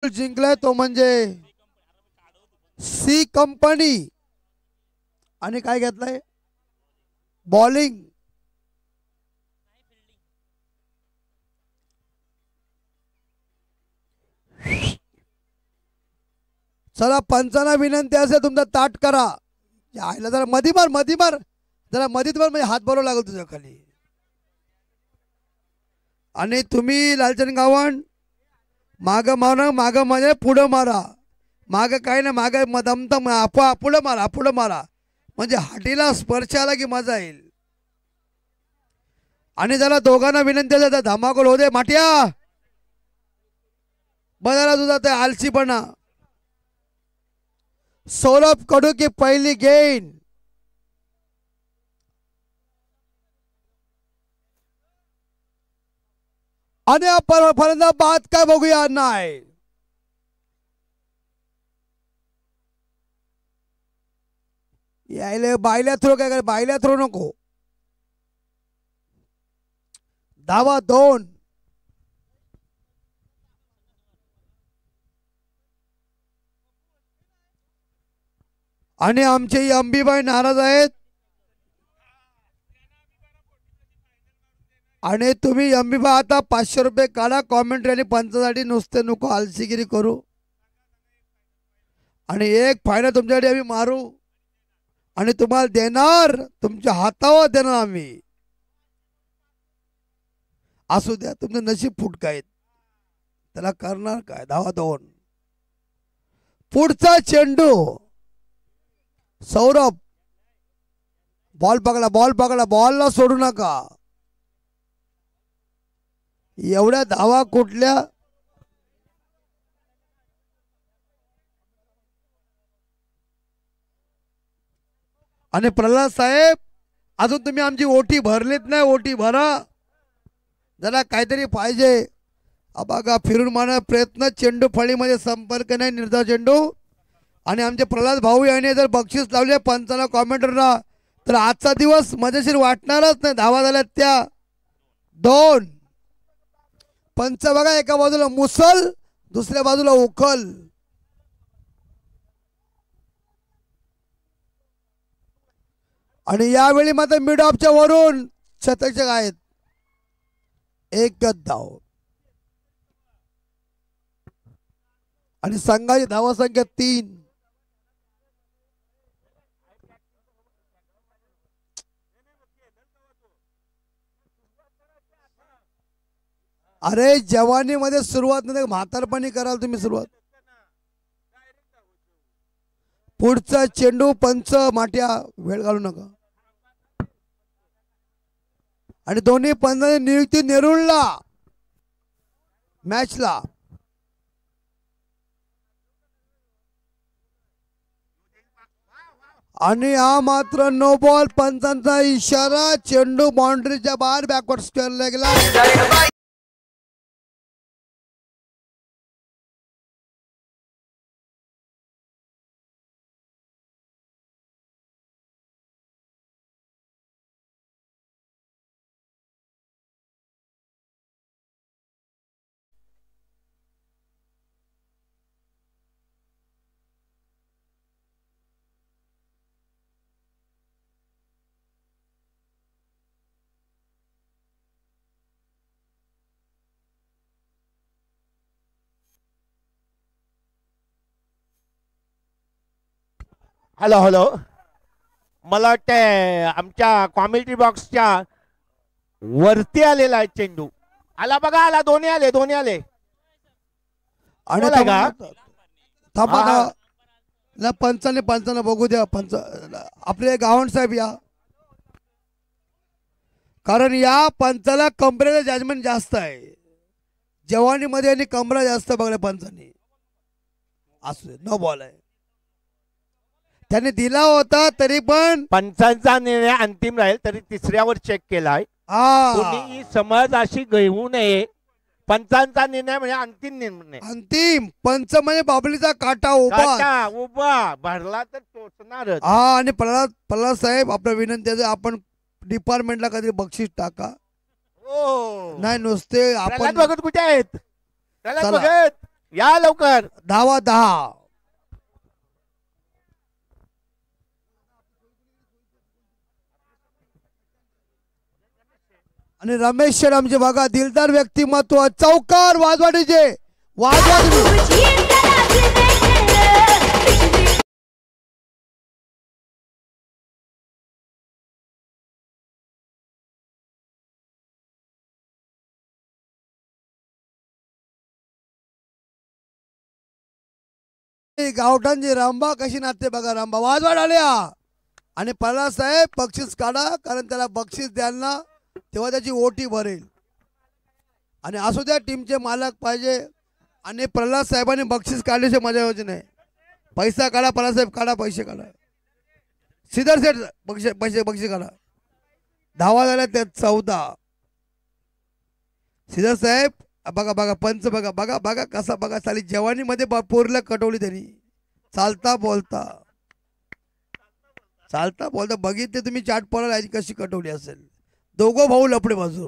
जिंकलाय तो म्हणजे C company. आणि काय घेतलंय बॉलिंग. चला पंचांना विनंती असेल तुमचा ताट करा. आईला जरा मधी मार जरा मधीत मार म्हणजे हात बरोबर लागल तुझ्या खाली. आणि तुम्ही लालचंद गावण माग मारा माग म्हणजे पुढं मारा. माग काय ना माग दमदम पुढं मारा म्हणजे हाटीला स्पर्श आला की मजा येईल. आणि जरा दोघांना विनंती आहे धमाकूल होऊ दे माटिया. बघायला तुझा ते आलसीपणा. सौरभ कडू की पहिली गेंद. आणि फलंदाज बाद काय बघूया नाही. यायले बायल्या थ्रो काय बायल्या थ्रो नको. धावा 2. आणि आमचे अंबीबाई नाराज आहेत. आणि तुम्ही अंबीबाई आता 500 रुपये काढा कॉमेंट्री आणि पंचासाठी. नुसते नको आलसीगिरी करू. आणि एक फायनल तुमच्यासाठी आम्ही मारू आणि तुम्हाला देणार तुमच्या हातावर देणार आम्ही. असू द्या तुमचं नशीब फुटका आहेत त्याला करणार काय. धावा 2. पुढचा चेंडू सौरभ. बॉल पकडा बॉलला सोडू नका. एवढ्या धावा कुठल्या. आणि प्रल्हाद साहेब अजून तुम्ही आमची ओटी भरलीत नाही. ओटी भरा जरा काहीतरी पाहिजे. बघा फिरून मारण्या प्रयत्न. चेंडू फळीमध्ये संपर्क नाही. निर्धाव चेंडू. आणि आमचे प्रल्हाद भाऊ यांनी जर बक्षीस लावले पंचाला कॉमेंटरना तर आजचा दिवस मजेशीर वाटणारच नाही. धावा झाल्या त्या 2. पंच बघा एका बाजूला मुसल दुसऱ्या बाजूला उखल. आणि यावेळी मात्र मिड ऑफच्या वरून शतक आहेत. 1 धाव. आणि संघाची धावा संख्या 3. अरे जवानी मध्ये सुरुवात नाही म्हातारपणी कराल तुम्ही सुरुवात. पुढचा चेंडू पंच माट्या वेळ घालू नका. आणि दोन्ही पंचांची नियुक्ती नेरुळला मॅचला. आणि हा मात्र नो बॉल. पंचांचा इशारा. चेंडू बाउंड्रीच्या बाहेर बॅकवर्ड स्क्वेअरला गेला. Hello hello. मला वाटतंय आमच्या कॉमेंट्री बॉक्सच्या वरती आलेला आहे चेंडू. आला बघा आला. दोन्ही आले. आणि पंचाने बघू द्या. पंच आपले गावंड साहेब या. कारण या पंचाला कमरेचं जजमेंट जास्त आहे. जवानीमध्ये आणि कमरा जास्त बघल्या पंचांनी. असू नो बॉल आहे. त्याने दिला होता तरी पण पंचांचा निर्णय अंतिम राहील. तरी तिसऱ्यावर चेक केलाय. कोणीही समज अशी घेऊ नये. पंचांचा निर्णय म्हणजे अंतिम निर्णय. अंतिम पंच म्हणजे बाबलीचा काटा उभा भरला तर टोचणारच. आणि प्रल्हाद साहेब आपल्या विनंती आहे आपण डिपार्टमेंटला कधी बक्षीस टाका. हो नाही नुसते आपण बघत कुठे आहेत. बघत या लवकर. धावा 10. आणि रमेश शेठ आमचे बघा दिलदार व्यक्तिमत्व चौकार वाजवाडीचे गावठांची रांबा कशी नाचते बघा. रांबा वाजवाड आल्या आणि प्रल्हाद साहेब बक्षीस काढा कारण त्याला बक्षीस द्याल ना तेव्हा त्याची ओटी भरेल. आणि असू द्या टीमचे मालक पाहिजे आणि प्रल्हाद साहेबांनी बक्षीस काढल्याशिवाय मजा यायची नाही. पैसा काढा प्रल्हाद साहेब काढा पैसे काढा. श्रीधर सेठ बक्षीस काढा. धावा झाल्या त्या 14. श्रीधर साहेब बघा बघा पंच बघा बघा बघा कसा बघा साली जवानीमध्ये पोरला कटवली त्यांनी. चालता बोलता बघितले तुम्ही चाट पोराला कशी कटवली असेल. दोघं भाऊ लपडे बाजू.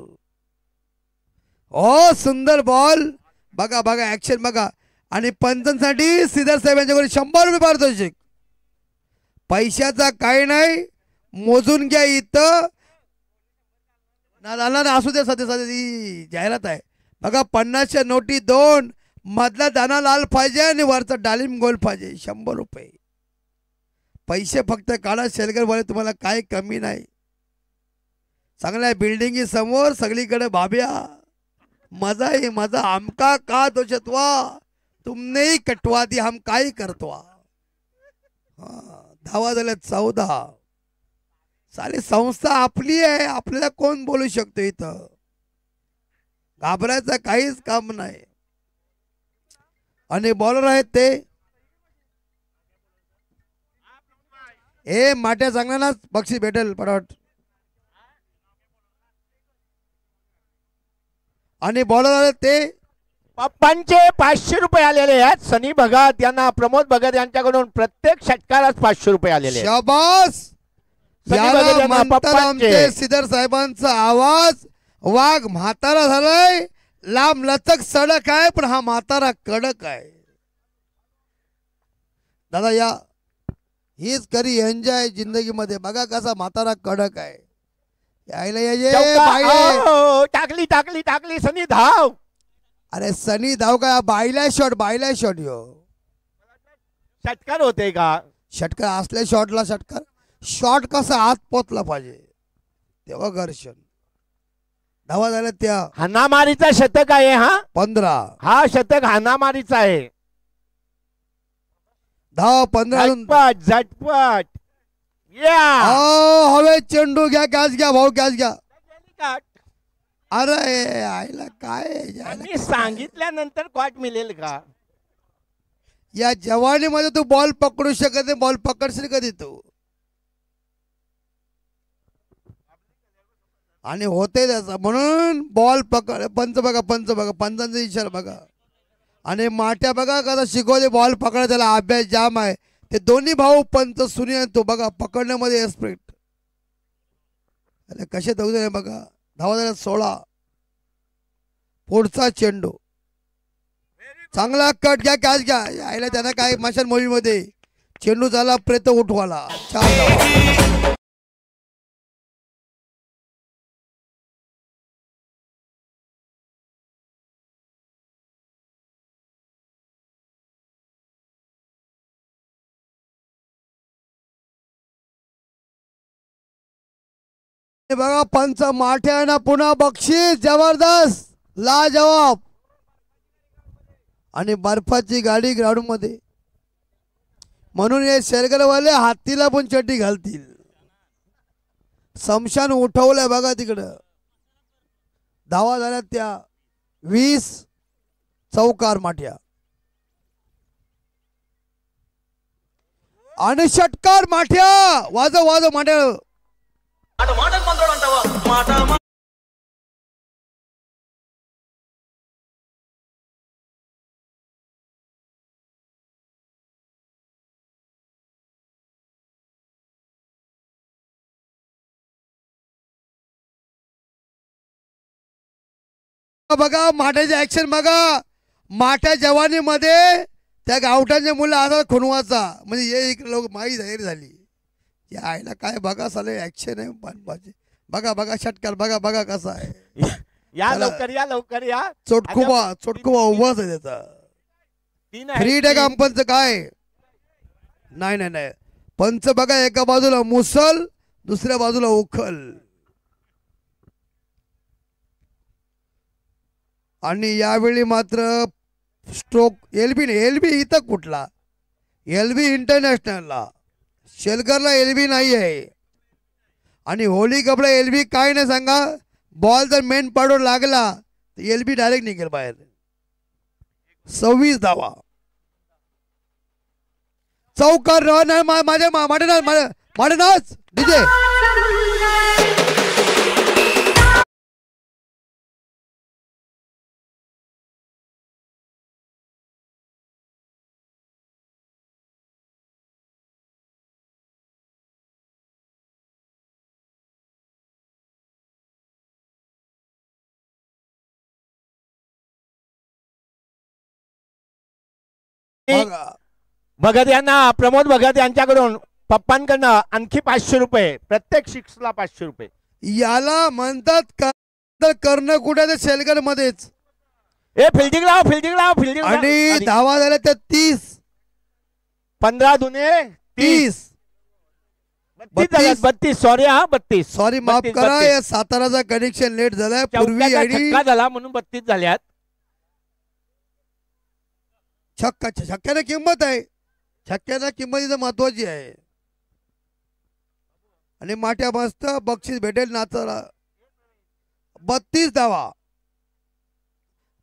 हो सुंदर बॉल बघा बघा ऍक्शन बघा. आणि पंचांसाठी श्रीधर साहेब यांच्याकडे 100 रुपये पारितोषिक. पैशाचा काही नाही मोजून घ्या इथं ना असू द्या. सध्या ती जाहिरात आहे बघा. 50च्या नोटी 2 मधला दाना लाल पाहिजे आणि वरचा डालिम गोल पाहिजे. 100 रुपये. पैसे फक्त काढा शेलगर बोले तुम्हाला काय कमी नाही. चांगल्या बिल्डिंगी समोर सगळीकडे भाभ्या मजा आहे मजा. हमका का दोषत्वा तुमने ही कटवा दी हम काय करतवा. धावा झाल्या 14. साली संस्था आपली आहे आपल्याला कोण बोलू शकतो इथं. घाबरायचं काहीच काम नाही. आणि बॉलर आहेत ते ए माट्या चांगला ना बक्षीस भेटेल पटापट. आणि बॉलर आहेत ते पप्पांचे 500 रुपये आलेले आहेत. सनी भगत यांना प्रमोद भगत यांच्याकडून प्रत्येक षटकारास 500 रुपये आलेले आहेत. शाबास. याला म्हणतात आमचे श्रीधर साहेबांचा आवाज. वाघ म्हातारा झालाय लांब लचक सडक आहे पण हा म्हातारा कडक आहे. दादा या हीच खरी एन्जॉय जिंदगी मध्ये. बघा कसा म्हातारा कडक आहे. यायला टाकली टाकली टाकली सनी धाव. अरे सनी धाव काय बायला शॉट यो षटकार होते का. षटकार असल्या शॉटला षटकार. शॉट कसा आत पोचला पाहिजे तेव्हा घर्षण. धावा झाल्या त्या. हाणामारीचा शतक आहे. हा 15. हा शतक हाणामारीचा आहे. धाव 15 झटपट या. हवे चेंडू घ्या कॅच घ्या भाऊ कॅच घ्या. अरे आईला काय मी सांगितल्यानंतर कॉट मिळेल का. या जवानीमध्ये तू बॉल पकडू शकत नाही. बॉल पकडशील कधी तू. आणि होते त्याचा म्हणून बॉल पकड. पंच बघा पंचांचा इशारा बघा. आणि माट्या बघा कसा शिकवते बॉल पकडा. त्याला अभ्यास जाम आहे. ते दोन्ही भाऊ पंच सुनी तो बघा पकडण्यामध्ये एक्सपर्ट. अरे कसे धावते बघा. धावा झाल्या 16. पुढचा चेंडू चांगला कट घ्या कॅच घ्या. यायला त्यांना काय मशान मोहीमध्ये चेंडू झाला प्रेत उठवाला. 4 धावा. बघा पंच माठ्याना पुन्हा बक्षीस जबरदस्त लाजवाब. आणि बर्फाची गाडी ग्राउंड मध्ये म्हणून हे शेरगरवाले हातीला पण चड्डी घालतील. समशान उठवलंय बघा तिकडं. धावा झाल्या त्या 20. चौकार माठ्या आणि षटकार माठ्या. वाजव माठ्या. बघा माठ्याचे ऍक्शन बघा. माठ्या जवानीमध्ये त्या गावठांच्या मुलं आता खुनवाचा म्हणजे हे इकडे लोक माई जाहीर झाली. या आईला काय बघा साले ऍक्शन आहे पानपाचे. बघा बघा षटकार बघा बघा कसा आहे. या लवकर या लवकर या. चोटकुबा उभाच आहे त्याचा. फ्री डे काम पंच काय नाही नाही नाही पंच बघा एका बाजूला मुसल दुसऱ्या बाजूला उखल. आणि यावेळी मात्र स्ट्रोक एलबी इथं कुठला एलबी इंटरनॅशनलला शेलकरला एलबी नाही आहे. आणि होली कपडा एलबी काय नाही सांगा. बॉल जर मेन पाडून लागला तर एलबी डायरेक्ट निघेल बाहेर. 26 धावा चौकार माझे नाच डीजे. भगत यांना प्रमोद भगत यांच्याकडून पप्पांकडनं आणखी 500 रुपये प्रत्येक 6ला 500 रुपये. याला म्हणतात करणं कुठे तर शेलकर मध्येच. फिल्डिंग लाव आणि धावा झाल्या त्या 30 15 दुने 30 32 सॉरी 32 सॉरी माफ करा. या साताराचा कनेक्शन लेट झालाय पूर्वी आणि झाला म्हणून 32 झाल्यात. छक्क्याला किंमत आहे. छक्क्याला किंमत महत्वाची आहे. आणि माठ्या मस्त बक्षीस भेटेल नाचाला. 32 धावा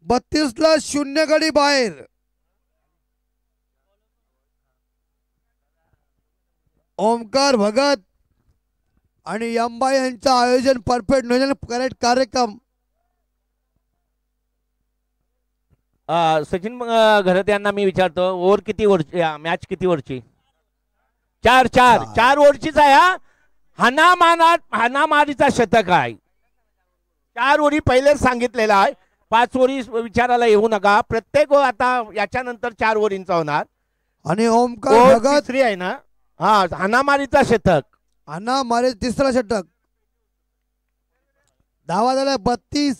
32ला 0 गडी बाहेर. ओमकार भगत आणि अंबा यांचं आयोजन परफेक्ट नियोजन करेक्ट कार्यक्रम. सचिन घरत यांना मी विचारतो ओव्हर किती ओव्हरची मॅच किती ओव्हरची. 4 ओव्हरचीच आहे. हानामारीचा शतक आहे. 4 ओव्हरी पहिलेच सांगितलेला आहे. 5 ओव्हरी विचारायला येऊ नका. प्रत्येक आता याच्यानंतर 4 ओव्हरींचा होणार. आणि ओमकार भगत तिसरी आहे ना. हानामारीचा शतक. हानामारी तिसरा षटक. धावा झाला 32.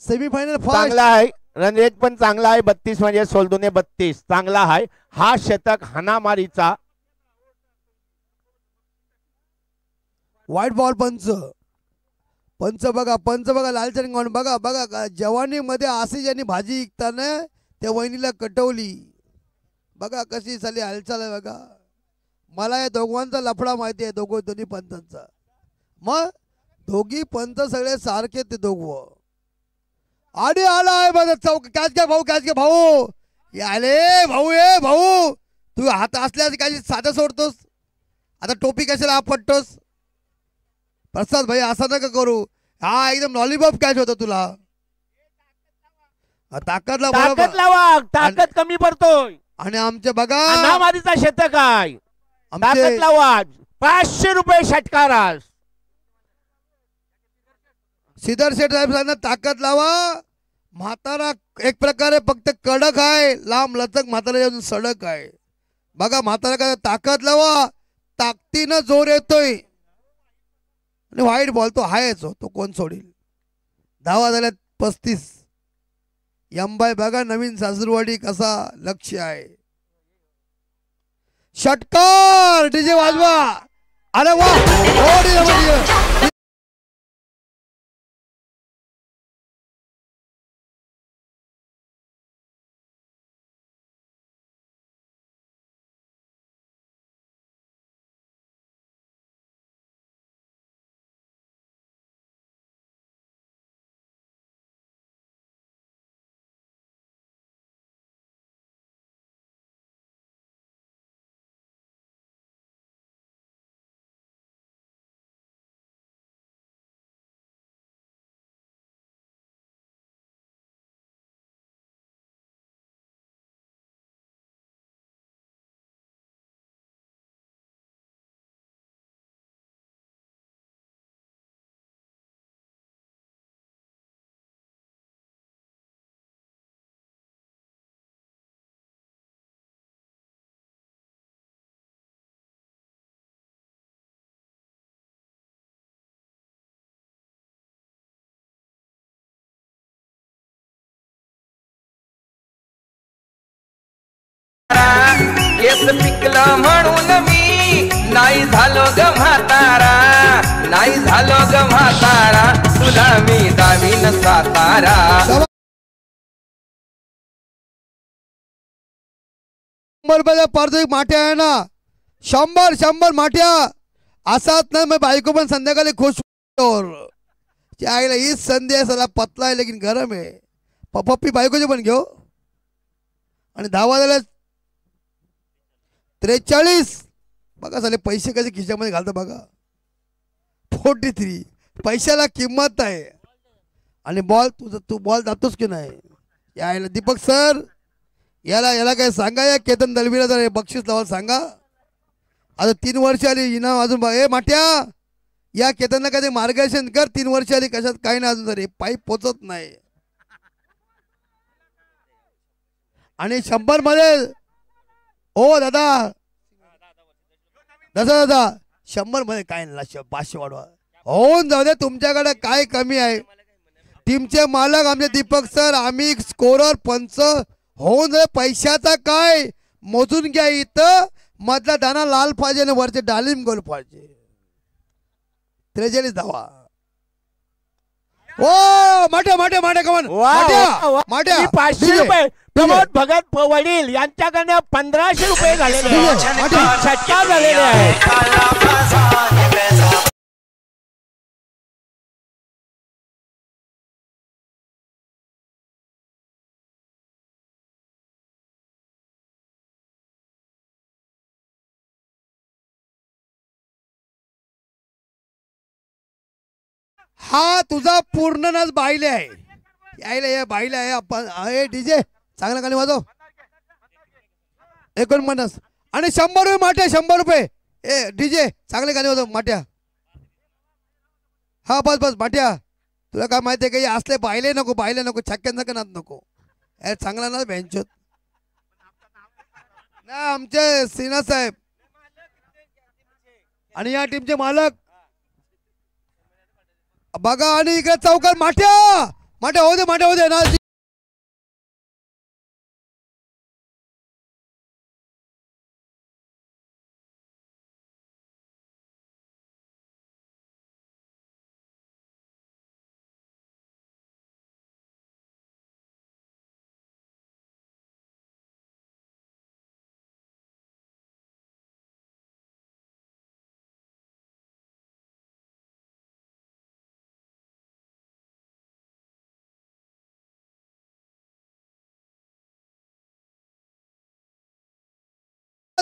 सेमीफायनल चांगला आहे. रन रेट पण चांगला आहे. 32 म्हणजे 16 32 चांगला आहे. हा शतक हानामारीचा. व्हाईट बॉल पंच बघा लालचंद गॉन बघा जवानी मध्ये आशिष यांनी भाजी विकताना त्या वहिनीला कटवली. बघा कशी झाली हालचाल आहे बघा. मला या दोघांचा लफडा माहिती आहे दोन्ही पंचांचा. मग दोघी पंच सगळे सारखे ते दोघं. आडी आला आहे बघा चौक कॅच घ्या भाऊ याले भाऊ तू हात असल्यास काय साधं सोडतोस. आता टोपी कशाला आपटतोस. प्रसाद भाई असं नका करू. हा एकदम लॉलीपॉप कॅच होता तुला. ताकद लावा ताकद कमी पडतोय. आणि आमचे बघा हानामारीचा शतक आहे. ताकद लावा 500 रुपये षटकारास. सिद्धर शेठ साहेब सांगतात ताकद लावा. म्हातारा एक प्रकारे फक्त कडक आहे. लांब लचक म्हातारा अजून सडक आहे. बघा म्हातारा काय ताकद लावा. ताकदीनं जोर येतोय. आणि व्हाईट बॉल तो आहेच तो कोण सोडील. धावा झाल्यात 35. यंबाई बघा नवीन सासुरवाडी कसा लक्ष आहे. षटकार डीजे वाजवा. अरे वा केस पिकलं म्हणून मी नाही झालो ग म्हातारा, नाही झालो ग म्हातारा, तुला मी दावीन सातारा. पारितोषिक माठ्या आहे ना, 100 माठ्या असाच ना. मैं बायको पण संध्याकाळी खुश आईला हीच संधी आहे. साला पतला आहे लेकिन गरम आहे. पप्पी बायकोचे पण घेऊ. आणि 10 वाजले 43. बघा साले पैसे कसे खिशामध्ये घालतं बघा. 43 पैशाला किंमत आहे. आणि बॉल तू बॉल जातोस की नाही यायला. दीपक सर याला काय सांगा, या केतन दलवीला जर बक्षीस लावायला सांगा. आता 3 वर्ष आली इनाम अजून. ए माठ्या या केतनला काय मार्गदर्शन कर. 3 वर्ष आली कशात काही नाही अजून तरी पाईप पोचत नाही. आणि 100 मध्ये ओ दादा 100 मध्ये काय नाही. 500 वाढवा होऊन जाऊ दे. तुमच्याकडे काय कमी आहे. टीमचे मालक आमचे दीपक सर, आम्ही स्कोरर पंच होऊन जाऊ. पैशाचा काय मोजून घ्या. इथं मधला दाना लाल पाहिजे आणि वरचे डालिम गोल पाहिजे. 43 धावा. ओ माठ्या कमन माठ्या 500 रुपये प्रमोद भगत वडील यांच्याकडे 1500 रुपये झालेले आहे. हा तुझा पूर्ण नाच बाईले आहे. यायला या बाईला आहे. आपण डीजे चांगला गाणी वाजव. 49 आणि 100 रुपये माठ्या. 100 रुपये. ए डीजे चांगले गाणी वाजव माठ्या. हा बस माठ्या. तुला काय माहिती आहे का असले बाईले नको छक्क्यांचा नाद नको. चांगला ना बेंचोत ना आमचे सिन्हा साहेब आणि या टीमचे मालक बघा. आणि इकडे चौकार माठ्या होऊ दे ना.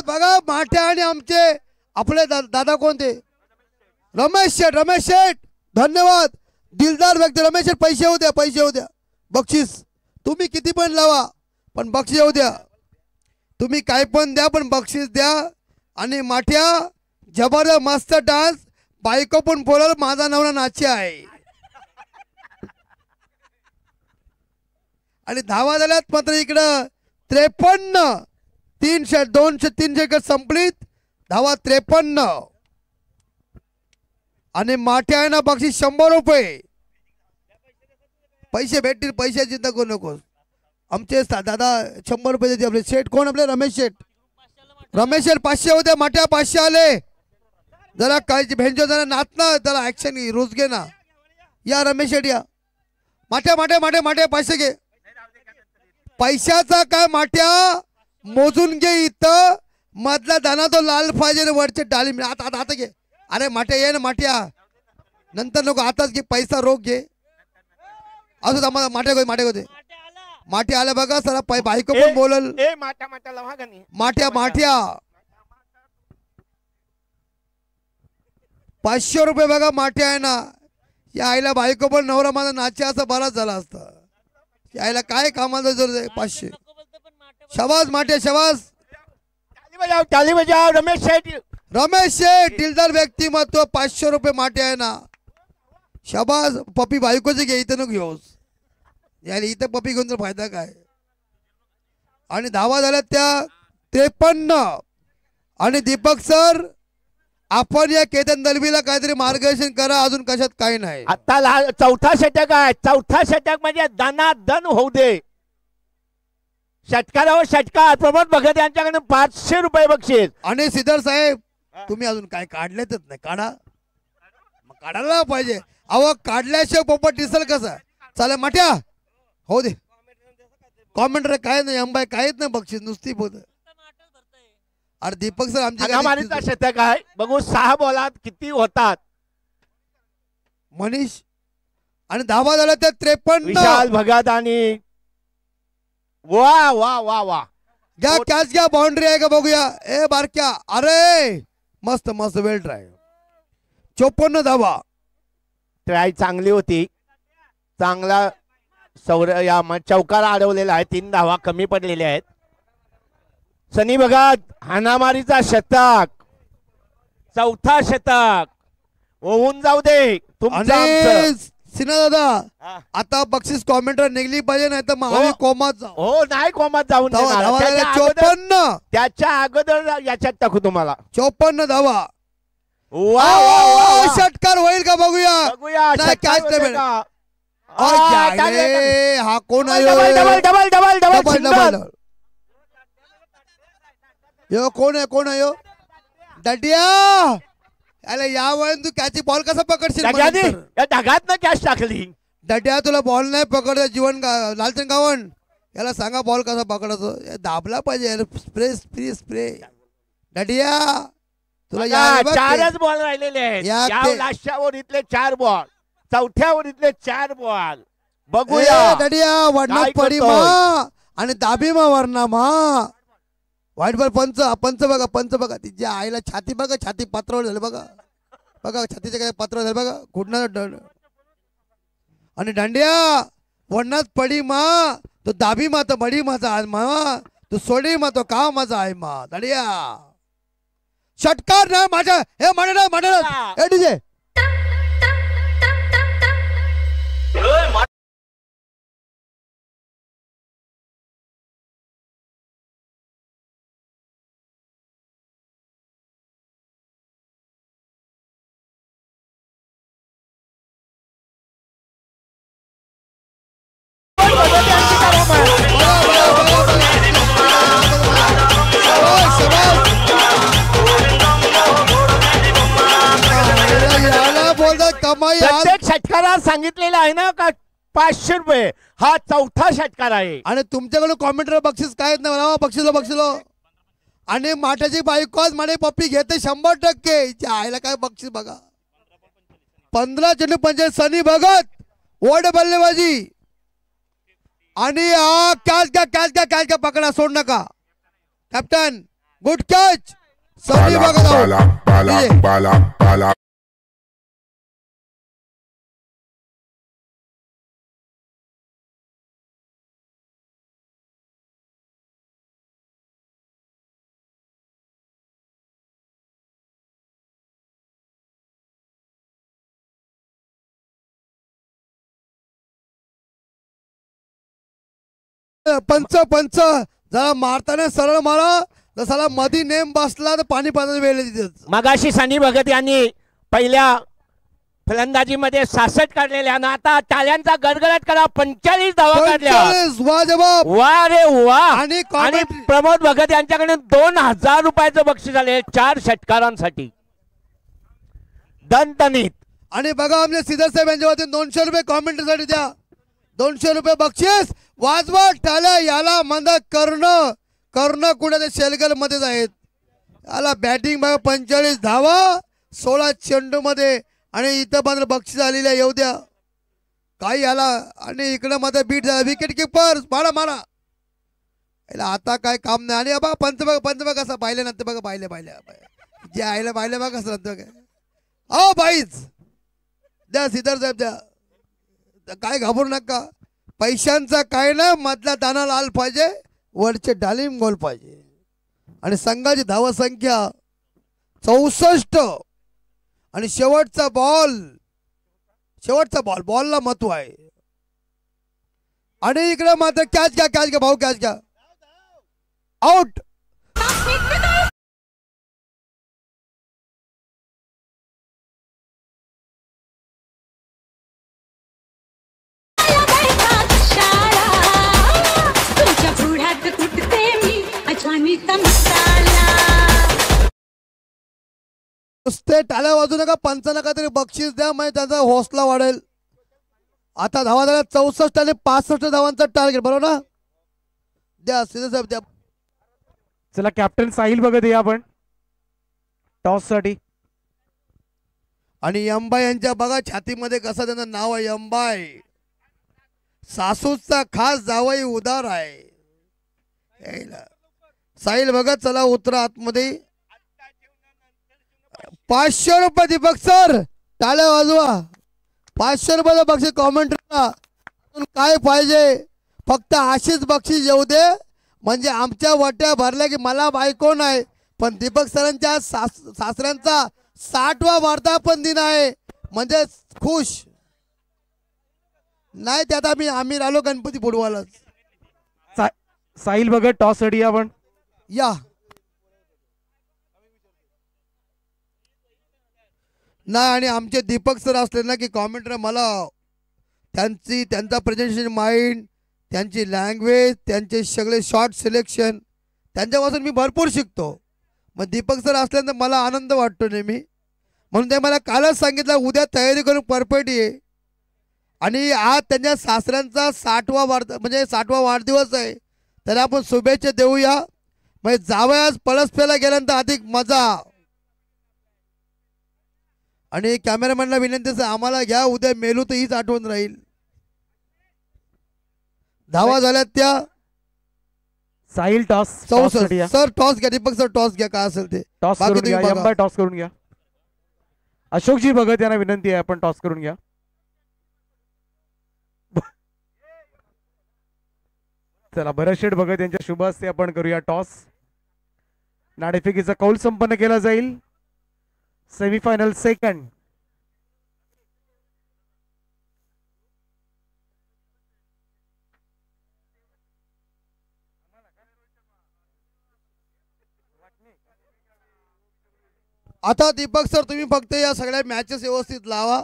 बघा माठ्या आणि आमचे आपले दादा कोणते रमेश शेठ धन्यवाद. दिलदार व्यक्ती रमेश शेठ. पैसे होऊ द्या बक्षीस तुम्ही किती पण लावा पण बक्षीस येऊ द्या. तुम्ही काय पण द्या पण बक्षीस द्या. आणि माठ्या जबरदस्त मस्त डान्स. बायको पण बोलल माझा नवरा नाचे आहे. आणि धावा झाल्यात मात्र इकडं 53. 300 षटक संपलीत. धावा 53. आणि माठ्या आहे ना बक्षीस 100 रुपये. पैसे भेटतील. पैशाची चिंता करू नकोस. आमचे दादा 100 रुपये देते. आपले शेठ कोण आपले रमेश शेठ 500 होते. माठ्या 500 आले. जरा काय भेंजो जरा नाच ना जरा ऍक्शन रोज घे ना. या रमेश शेठ या. माठ्या 500 घे. पैशाचा काय माठ्या मोजून घे. इथं मधला दाना तो लाल पाहिजे वरचे डाळी. आता घे. अरे माठ्या ये ना माठ्या. नंतर नको आताच घे. पैसा रोख घे. असं माठ्या होते. माठ्या आल्या बघा. सर बायको पण बोलल. माठ्या 500 रुपये बघा. माठ्या आहे ना. या आईला बायको पण नवरा माझा नाचे असं बराच झाला असता. यायला काय कामाला जरूर 500. शबाज माठ्या शबाज. ताली बजाव. रमेश शेठ दिलदार व्यक्तिमत्व. 500 रुपये माठ्या आहे ना. शबाज. पप्पी बायकोचे घे. इथं नको घेऊस. यायला इथं पप्पी घेऊन तर फायदा काय. आणि धावा झाल्या त्या 53. आणि दीपक सर आपण या केतन दलवीला काहीतरी मार्गदर्शन करा. अजून कशात काही नाही. आता 4था षटक आहे. 4था षटक म्हणजे दना दन होऊ दे. षटकारावर षटकार प्रमोद भगत यांच्याकडे 500 रुपये बक्षीस. आणि सिद्धर साहेब तुम्ही अजून काय काढलेतच नाही, काढा मग काढायला पाहिजे. अहो काढल्याशिवाय पोपट दिसल कसं. चला माट्या हो दे कॉमेंटर काय नाही अंबाई काहीच नाही बक्षीस नुसती बोल. अरे दीपक सर आमच्या शतक आहे बघू 6 बॉलात किती होतात. मनीष आणि धावा झाला तर 53. विशाल भगत आणि वा वा वा वा घ्या कॅच घ्या बाउंड्री आहे का बघूया. ए बारक्या अरे मस्त मस्त वेल ट्राय. 54 धावा. ट्राय चांगली होती. चांगला या चौकार अडवलेला आहे. 3 धावा कमी पडलेल्या आहेत. सनी भगत हाणामारीचा शतक 4था शतक होऊन जाऊ दे तुमचं. सिन्हा दादा आता बक्षीस कॉमेंटर निघली पाहिजे नाही तर मग कोमात जाऊ. हो नाही कोमात जाऊन 54. त्याच्या अगोदर याच्यात टाकू तुम्हाला. 54 धावा. वा षटकार होईल का बघूया. हा कोण आहे. Double double double double double यो कोण आहे कोण आहे यो डडिया. अरे या वेळेस तू कॅची बॉल कसा पकडशील. ढगात ना कॅच टाकली. डडिया तुला बॉल नाही पकडत जीवन लालचंद गावण याला सांगा बॉल कसा पकडायचो. दाबला पाहिजे स्प्रे स्प्रे स्प्रे. डडिया तुला 4च बॉल राहिलेले आहेत. लास्टच्या ओव्हरीतले 4 बॉल 4थ्या ओव्हरीतले 4 बॉल बघूया. डडिया वडना पडी मा आणि दाबी मा वरना मा. वाईट बॉल पंच पंच बघा पंच बघा. तिच्या आईला छाती बघा छाती पात्रावर झालं बघा बघा छातीच्या काय पात्रावर झालं बघा कुठनं. आणि दांडिया वडनाच पडी मा तो दाबी मा तो बडी माझा आज मा तू सोडी मा तो का माझा आहे मा. दांडिया षटकार ना माझ्या हे म्हणा म्हणा हे डीजे. प्रत्येक षटकारात सांगितलेलं आहे ना का 500 रुपये. हा 4था षटकार आहे. आणि तुमच्याकडे कॉमेंटर बक्षीस काय नाही बक्षिसलो बक्षिसलो. आणि माठाची बायकोच माने पप्पी घेते 100%. आईला काय बक्षीस बघा. 15 चेंडू 45. सनी भगत ओढ बल्लेबाजी आणि कॅच घ्या पकडा सोड नका. कॅप्टन गुड कॅच सनी भगत. पंच पंच जरा मारताना सरळ मारा जसाला मधी नेम बसला तर पाणी पाण्याचा वेळ. मगाशी सनी भगत यांनी पहिल्या फलंदाजीमध्ये 66 काढलेल्या आणि आता टाळ्यांचा गडगडाट करा 45 धावा काढल्या. वा जवाब वा रे वा. आणि प्रमोद भगत यांच्याकडे 2000 रुपयाचं बक्षीस आले 4 षटकारांसाठी दणदणीत. आणि बघा आमचे सिद्धर साहेब यांच्या वतीने 200 रुपये कॉमेंटसाठी द्या. 200 रुपये बक्षीस. वाजवा टाळ्या. याला म्हणतात कर्ण कुठे शेलगल मध्येच आहेत. याला बॅटिंग बघा 45 धावा 16 चेंडू मध्ये. आणि इथं मात्र बक्षीस आलेलं आहे येऊ द्या काही याला. आणि इकडं मात्र बीट झाला विकेट किपर मारा मारा. याला आता काय काम नाही. आणि बघा पंच बघा कसं पाहिलं नंतर बघा पाहिलं जे आईला पाहिलं बघा कसं नंतर काय. अहो बाईच द्या सिद्धर साहेब द्या. काय घाबरू नका. पैशांचा काय ना मधला दाना लाल पाहिजे वरचे डालिम गोल पाहिजे. आणि संघाची धावा संख्या 64. आणि शेवटचा बॉलला महत्व आहे. आणि इकडे मात्र कॅच घ्या भाऊ कॅच घ्या. आउट. तुमच्या पुढ्यात नुसते टाळ्या वाजू नका, पंचांना काहीतरी बक्षीस द्या, म्हणजे त्यांचा हौसला वाढेल. आता धावा झाल्या 64 आणि 65 धावांचा टार्गेट, बरोबर ना? द्या सिद्धे साहेब द्या. चला कॅप्टन साहिल बघत या आपण टॉस साठी. आणि अंबाई यांच्या बघा छातीमध्ये कसं त्यांचं नाव आहे, अंबाई. सासूचा खास जावई उदार आहे. साहिल बघत चला उतरा आतमध्ये. 500 रुपये दीपक सर, टाळ्या वाजवा. 500 रुपयाचं बक्षीस कॉमेंट्रीला. काय पाहिजे, फक्त अशीच बक्षीस येऊ दे, म्हणजे आमच्या वाट्या भरल्या की मला बायको नाही, पण दीपक सरांच्या सासऱ्यांचा 60वा वर्धापन दिन आहे, म्हणजे खुश नाही. त्यात आम्ही राहिलो गणपती बुडवायलाच. साहिल बघत टॉस साठी आपण या. नाही आणि आमचे दीपक सर असले ना की कॉमेंटर, मला त्यांचा प्रेझेंटेशन माइंड, त्यांची लँग्वेज, त्यांचे सगळे शॉर्ट सिलेक्शन, त्यांच्यापासून मी भरपूर शिकतो. मग दीपक सर असल्यानंतर मला आनंद वाटतो नेहमी. म्हणून ते मला कालच सांगितलं उद्या तयारी करून परफेक्ट ये. आणि आज त्यांच्या सासऱ्यांचा 60वा वाढदिवस आहे, तर आपण शुभेच्छा देऊया. म्हणजे जावयास पळसपेला गेल्यानंतर अधिक मजा. आणि कॅमेरामॅनला विनंती आहे, आम्हाला घ्या, उद्या मेलू तर हीच आठवण राहील. धावा झाल्यात त्या. साहिल टॉस सर टॉस घ्या, दीपक सर टॉस घ्या, काय असेल ते टॉस करून घ्या. अंबाई टॉस करून घ्या. अशोकजी बघत यांना विनंती आहे आपण टॉस करून घ्या. चला भरत शेठ बघत यांच्या शुभ हस्ते आपण करूया टॉस. नाणेफेकीचा कौल संपन्न केला जाईल. Semifinal second. आता दीपक सर तुम्ही फक्त या सगळ्या मॅचेस व्यवस्थित लावा.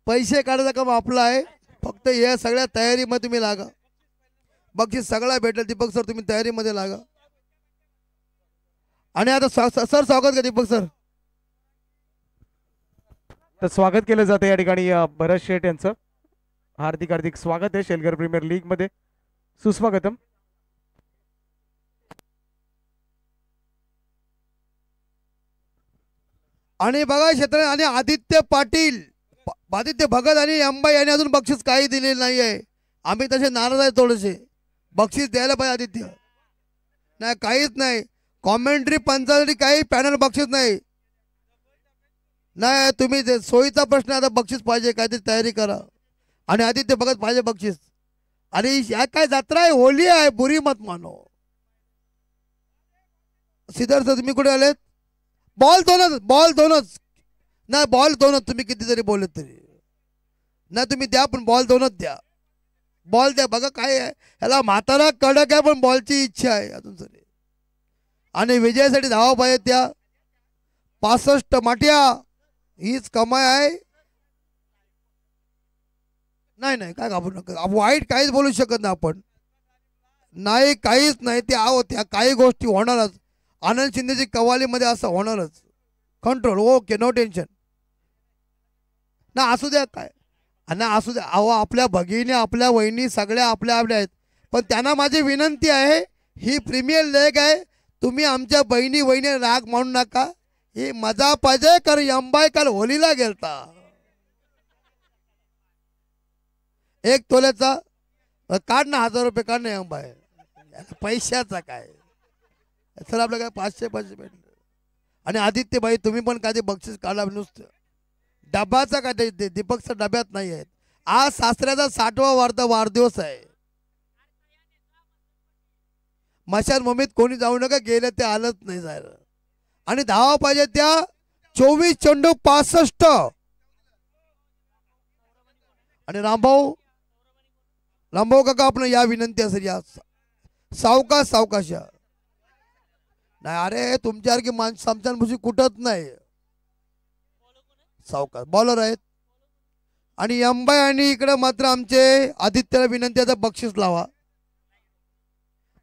पैसे काढायचं काम आपलं आहे, फक्त या सगळ्या तयारीमध्ये तुम्ही लागा. बक्षीस सगळा भेटेल. दीपक सर तुम्ही तयारीमध्ये लागा. आणि आता सर स्वागत का दीपक सर. तर स्वागत केलं जातं या ठिकाणी भरत शेठ यांचं. हार्दिक हार्दिक स्वागत आहे शेलघर प्रीमियर लीग मध्ये. सुस्वागतम. आणि बघा क्षेत्र आणि आदित्य पाटील, आदित्य भगत आणि अंबाई यांनी अजून बक्षीस काही दिलेलं नाही आहे. आम्ही तसे नाराज आहे थोडेसे. बक्षीस द्यायला पाहिजे आदित्य. नाही काहीच नाही. कॉमेंट्री पंचासाठी काही पॅनल बक्षीस नाही. नाही तुम्ही सोयीचा प्रश्न, आता बक्षीस पाहिजे, काहीतरी तयारी करा. आणि आदित्य भगत पाहिजे बक्षीस. आणि या काय जत्रा आहे, होली आहे, बुरी मत मानो. सिद्धार्थ तुम्ही कुठे आलेत. बॉल दोनच नाही, बॉल दोनच. तुम्ही किती जरी बोलत तरी नाही, तुम्ही द्या, पण बॉल दोनच द्या. बॉल द्या. बघा काय आहे, ह्याला म्हातारा कडक आहे, पण बॉलची इच्छा आहे अजून तरी. आणि विजयासाठी धावा पाहिजे त्या. 65 माट्या हीच कमाई आहे. नाही काय घाबरू नका. वाईट काहीच बोलू शकत नाही आपण. नाही काहीच नाही. ते त्या काही गोष्टी होणारच. आनंद शिंदेची कवालीमध्ये असं होणारच. कंट्रोल. Okay, no tension. ना असू द्या काय ना असू द्या. अहो आपल्या भगिनी, आपल्या वहिनी सगळ्या आपल्या आहेत. पण त्यांना माझी विनंती आहे, ही प्रीमियर लीग आहे, तुम्ही आमच्या बहिणी वहिनी राग मानू नका. ही मजा पाहिजे. कारण अंबाई काल होलीला गेलता. 1 तोल्याचा काढ ना, 1000 रुपये काढ ना अंबाई. पैशाचा काय सर, आपलं काय 500 भेटलं. आणि आदित्य भाई तुम्ही पण काय बक्षीस काढा. नुसतं डब्याचा काय दीपकचा डब्यात नाही आहेत. आज सासऱ्याचा 60वा वाढदिवस आहे. मशान भूमीत कोणी जाऊ नका, गेलं ते आलंच नाही जायला. आणि धावा पाहिजे त्या. 24 चेंडू 65. आणि रामभाऊ काका आपण या विनंती असेल, या सावकाश या. नाही अरे तुमच्यासारखी माणसं आमच्या भुशी कुठत नाही. सावकाश बॉलर आहेत. आणि अंबाई आणि इकडे मात्र आमचे आदित्यला विनंती, आता बक्षीस लावा.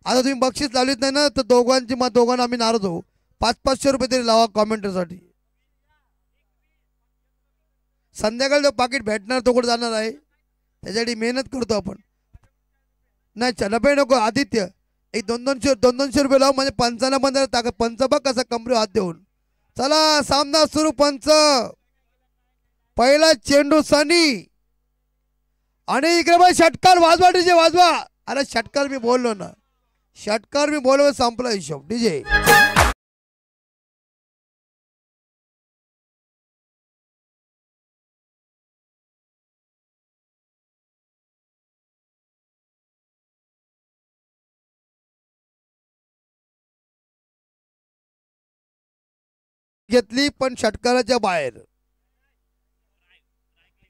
आता तुम्ही बक्षीस लावलीच नाही ना तर दोघांना आम्ही नाराज होऊ. 500-500 रुपये तरी लावा कॉमेंटसाठी. संध्याकाळी जो पाकिट भेटणार तो कुठे जाणार आहे त्याच्यासाठी मेहनत करतो आपण. नाही 90 नको आदित्य, एक 200 रुपये लाव म्हणजे पंचांना पण ताकद. पंच बघ कसा कमरे हात देऊन. चला सामना सुरू. पंच पहिला चेंडू सनी आणि इकडे बघ षटकार वाजवा डीजे वाजवा. अरे षटकार मी बोललो ना, षटकार मी बोललो संपला हिशोब. डीजे घेतली पण षटकाराच्या बाहेर.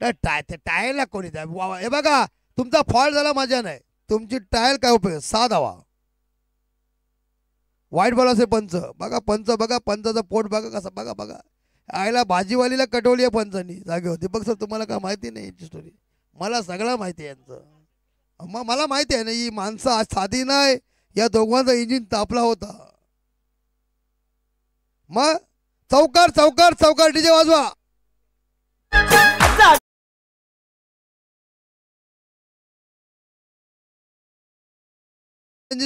टायरला कोणी हे बघा तुमचा फॉल्ट झाला माझ्या नाही. तुमची टायर काय उपयोग 6 धावा. वाईट बॉल असे पंच बघा. पंच बघा पंचाचं पोट बघा कसं बघा बघा. आईला भाजीवालीला कटवली आहे पंचांनी जागे होती. बघ सर तुम्हाला काय माहिती नाही याची स्टोरी. मला सगळं माहिती आहे यांचं. मग मला माहिती आहे ना ही माणसं आज साधी नाही. या दोघांचा इंजिन तापला होता. मग चौकार चौकार चौकार डीजे वाजवा.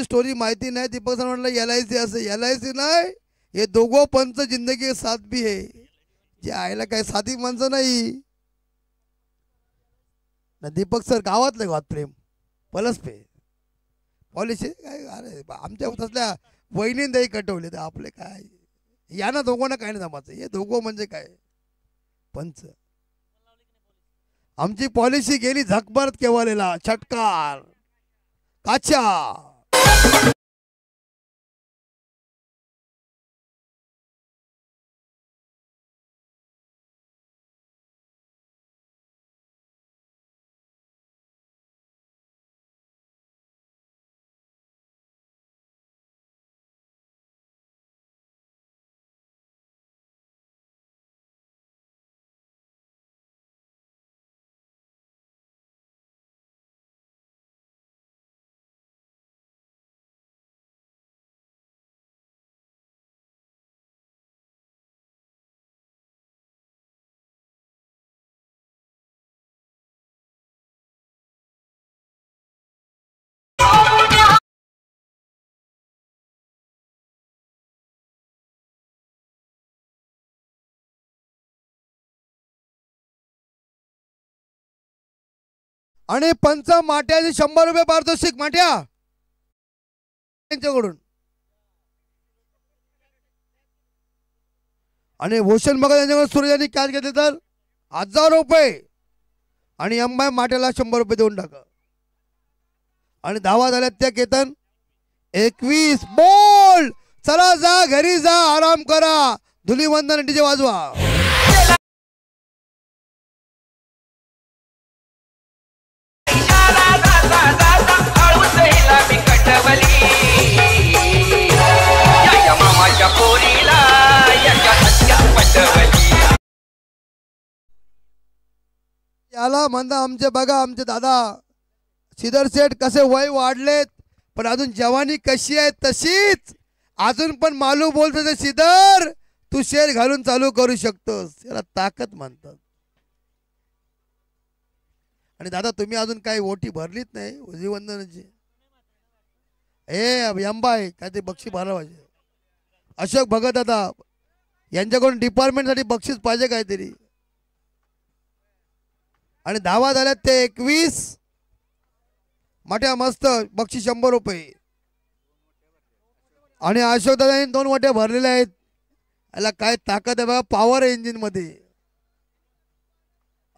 स्टोरी माहिती नाही. दीपक सर म्हटलं LIC असे. LIC नाही हे दोघं पंच जिंदगी साथ भी है. जे आयला काय साधी माणसं नाही ना. दीपक सर गावातले गावात प्रेम पलसपे पॉलिसी काय. अरे आमच्या तसल्या वहिनींदाही कटवले तर आपले काय यांना दोघांना काय नाही जमाचं. हे दोघं म्हणजे काय पंच. आमची पॉलिसी गेली झकमारत केव्हालेला षटकार काचा. आणि पंच माट्याचे 100 रुपये पारितोषिक माट्या त्यांच्याकडून. आणि भूषण बघा त्यांच्याकडून सूर्याने कॅच घेतले तर 1000 रुपये. आणि अंबाई माट्याला 100 रुपये देऊन टाका. आणि धावा झाल्यात त्या केतन 21 बॉल. चला जा घरी जा आराम करा. धुलीवंदन डीजे वाजवा. याला म्हणता आमचे बघा आमचे दादा सिद्धर सेठ कसे वय वाढलेत पण अजून जवानी कशी आहे तशीच अजून पण मालू बोलतो ते सिद्धर तू शेर घालून चालू करू शकतोस. याला ताकद म्हणतात. आणि दादा तुम्ही अजून काही ओटी भरलीच नाही धुलीवंदनाची. अंबाई काय ते बक्षीस भरलं पाहिजे. अशोक भगत दादा यांच्याकडून डिपार्टमेंट साठी बक्षीस पाहिजे काहीतरी. आणि धावा झाल्यात ते 21 मोठ्या मस्त बक्षीस 100 रुपये. आणि अशोक दादा 2 मोठ्या भरलेल्या आहेत. याला काय ताकद आहे बघा पॉवर इंजिन मध्ये.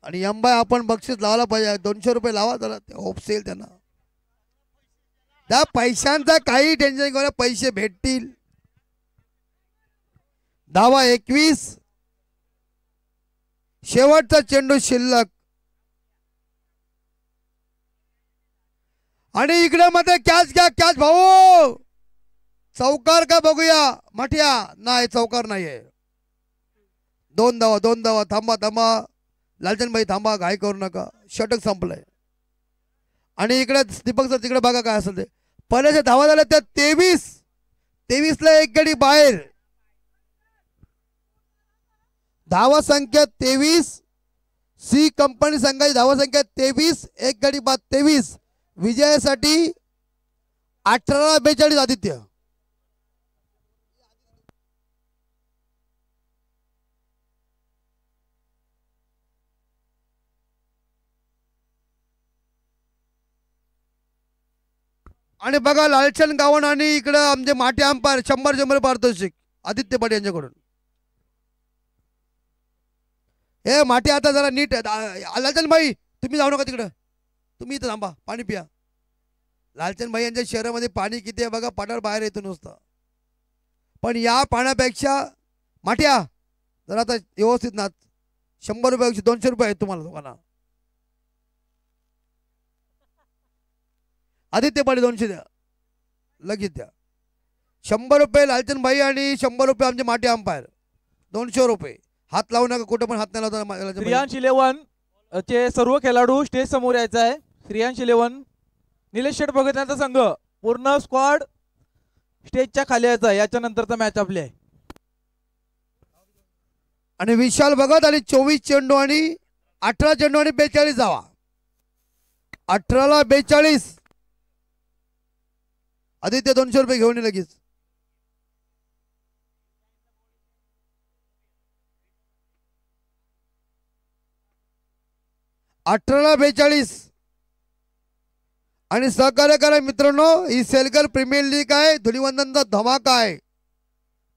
आणि अंबाई आपण बक्षीस लावला पाहिजे 200 रुपये लावा त्याला होपसेल त्यांना. त्या पैशांचा काही टेन्शन घेऊन पैसे भेटतील. धावा 21 शेवटचा चेंडू शिल्लक. आणि इकडे मध्ये कॅच घ्या कॅच भाऊ. चौकार का बघूया मठ्या. नाही चौकार नाहीये. 2 धावा थांबा थांबा लालचंद भाई थांबा घाई करू नका. षटक संपलंय. आणि इकडे दीपक सर तिकडे बघा काय असेल ते पहिल्याच्या धावा झाल्या त्या 23 ला एक गडी बाहेर. धावा संख्या 23 सी कंपनी संघाची धावा संख्या 23 एक गडी बाद 23. विजयासाठी 18-42 आदित्य. आणि बघा लालचंद गावण आणि इकडं आमचे माटे अंपायर 100 पारितोषिक आदित्य पाटील यांच्याकडून. हे माटे आता जरा नीट लालचंद भाई तुम्ही जाऊ नका तिकडं, तुम्ही इथं थांबा पाणी पिया. लालचंद भाई यांच्या शहरामध्ये पाणी किती आहे बघा, पाटावर बाहेर येतो नुसतं. पण या पाण्यापेक्षा माट्या जरा आता व्यवस्थित नाच. 100 रुपयापेक्षा 200 रुपये आहेत तुम्हाला दोघांना. आदित्य पाटील 200 द्या लगेच द्या. 100 रुपये लालचंद भाई आणि 100 रुपये आमचे माटे अंपायर. 200 रुपये. हात लावू नका, कुठं पण हात नाही लावता. श्रेयांश 11 चे सर्व खेळाडू स्टेज समोर यायचा आहे. श्रेयांश 11 निलेश शेठ भगत यांचा संघ पूर्ण स्क्वॉड स्टेजच्या खाली यायचा आहे. याच्या नंतरचा मॅच आपली आहे. आणि विशाल भगत आणि 24 चेंडू आणि 18 चेंडू आणि 42 धावा. 18 ला 42. आदित्य 200 रुपये घेऊन ये लगेच. अठराला 42. आणि सहकार्य करा मित्रांनो, ही सेलकर प्रीमियर लीग आहे. धुलीवंदनचा धमाका आहे.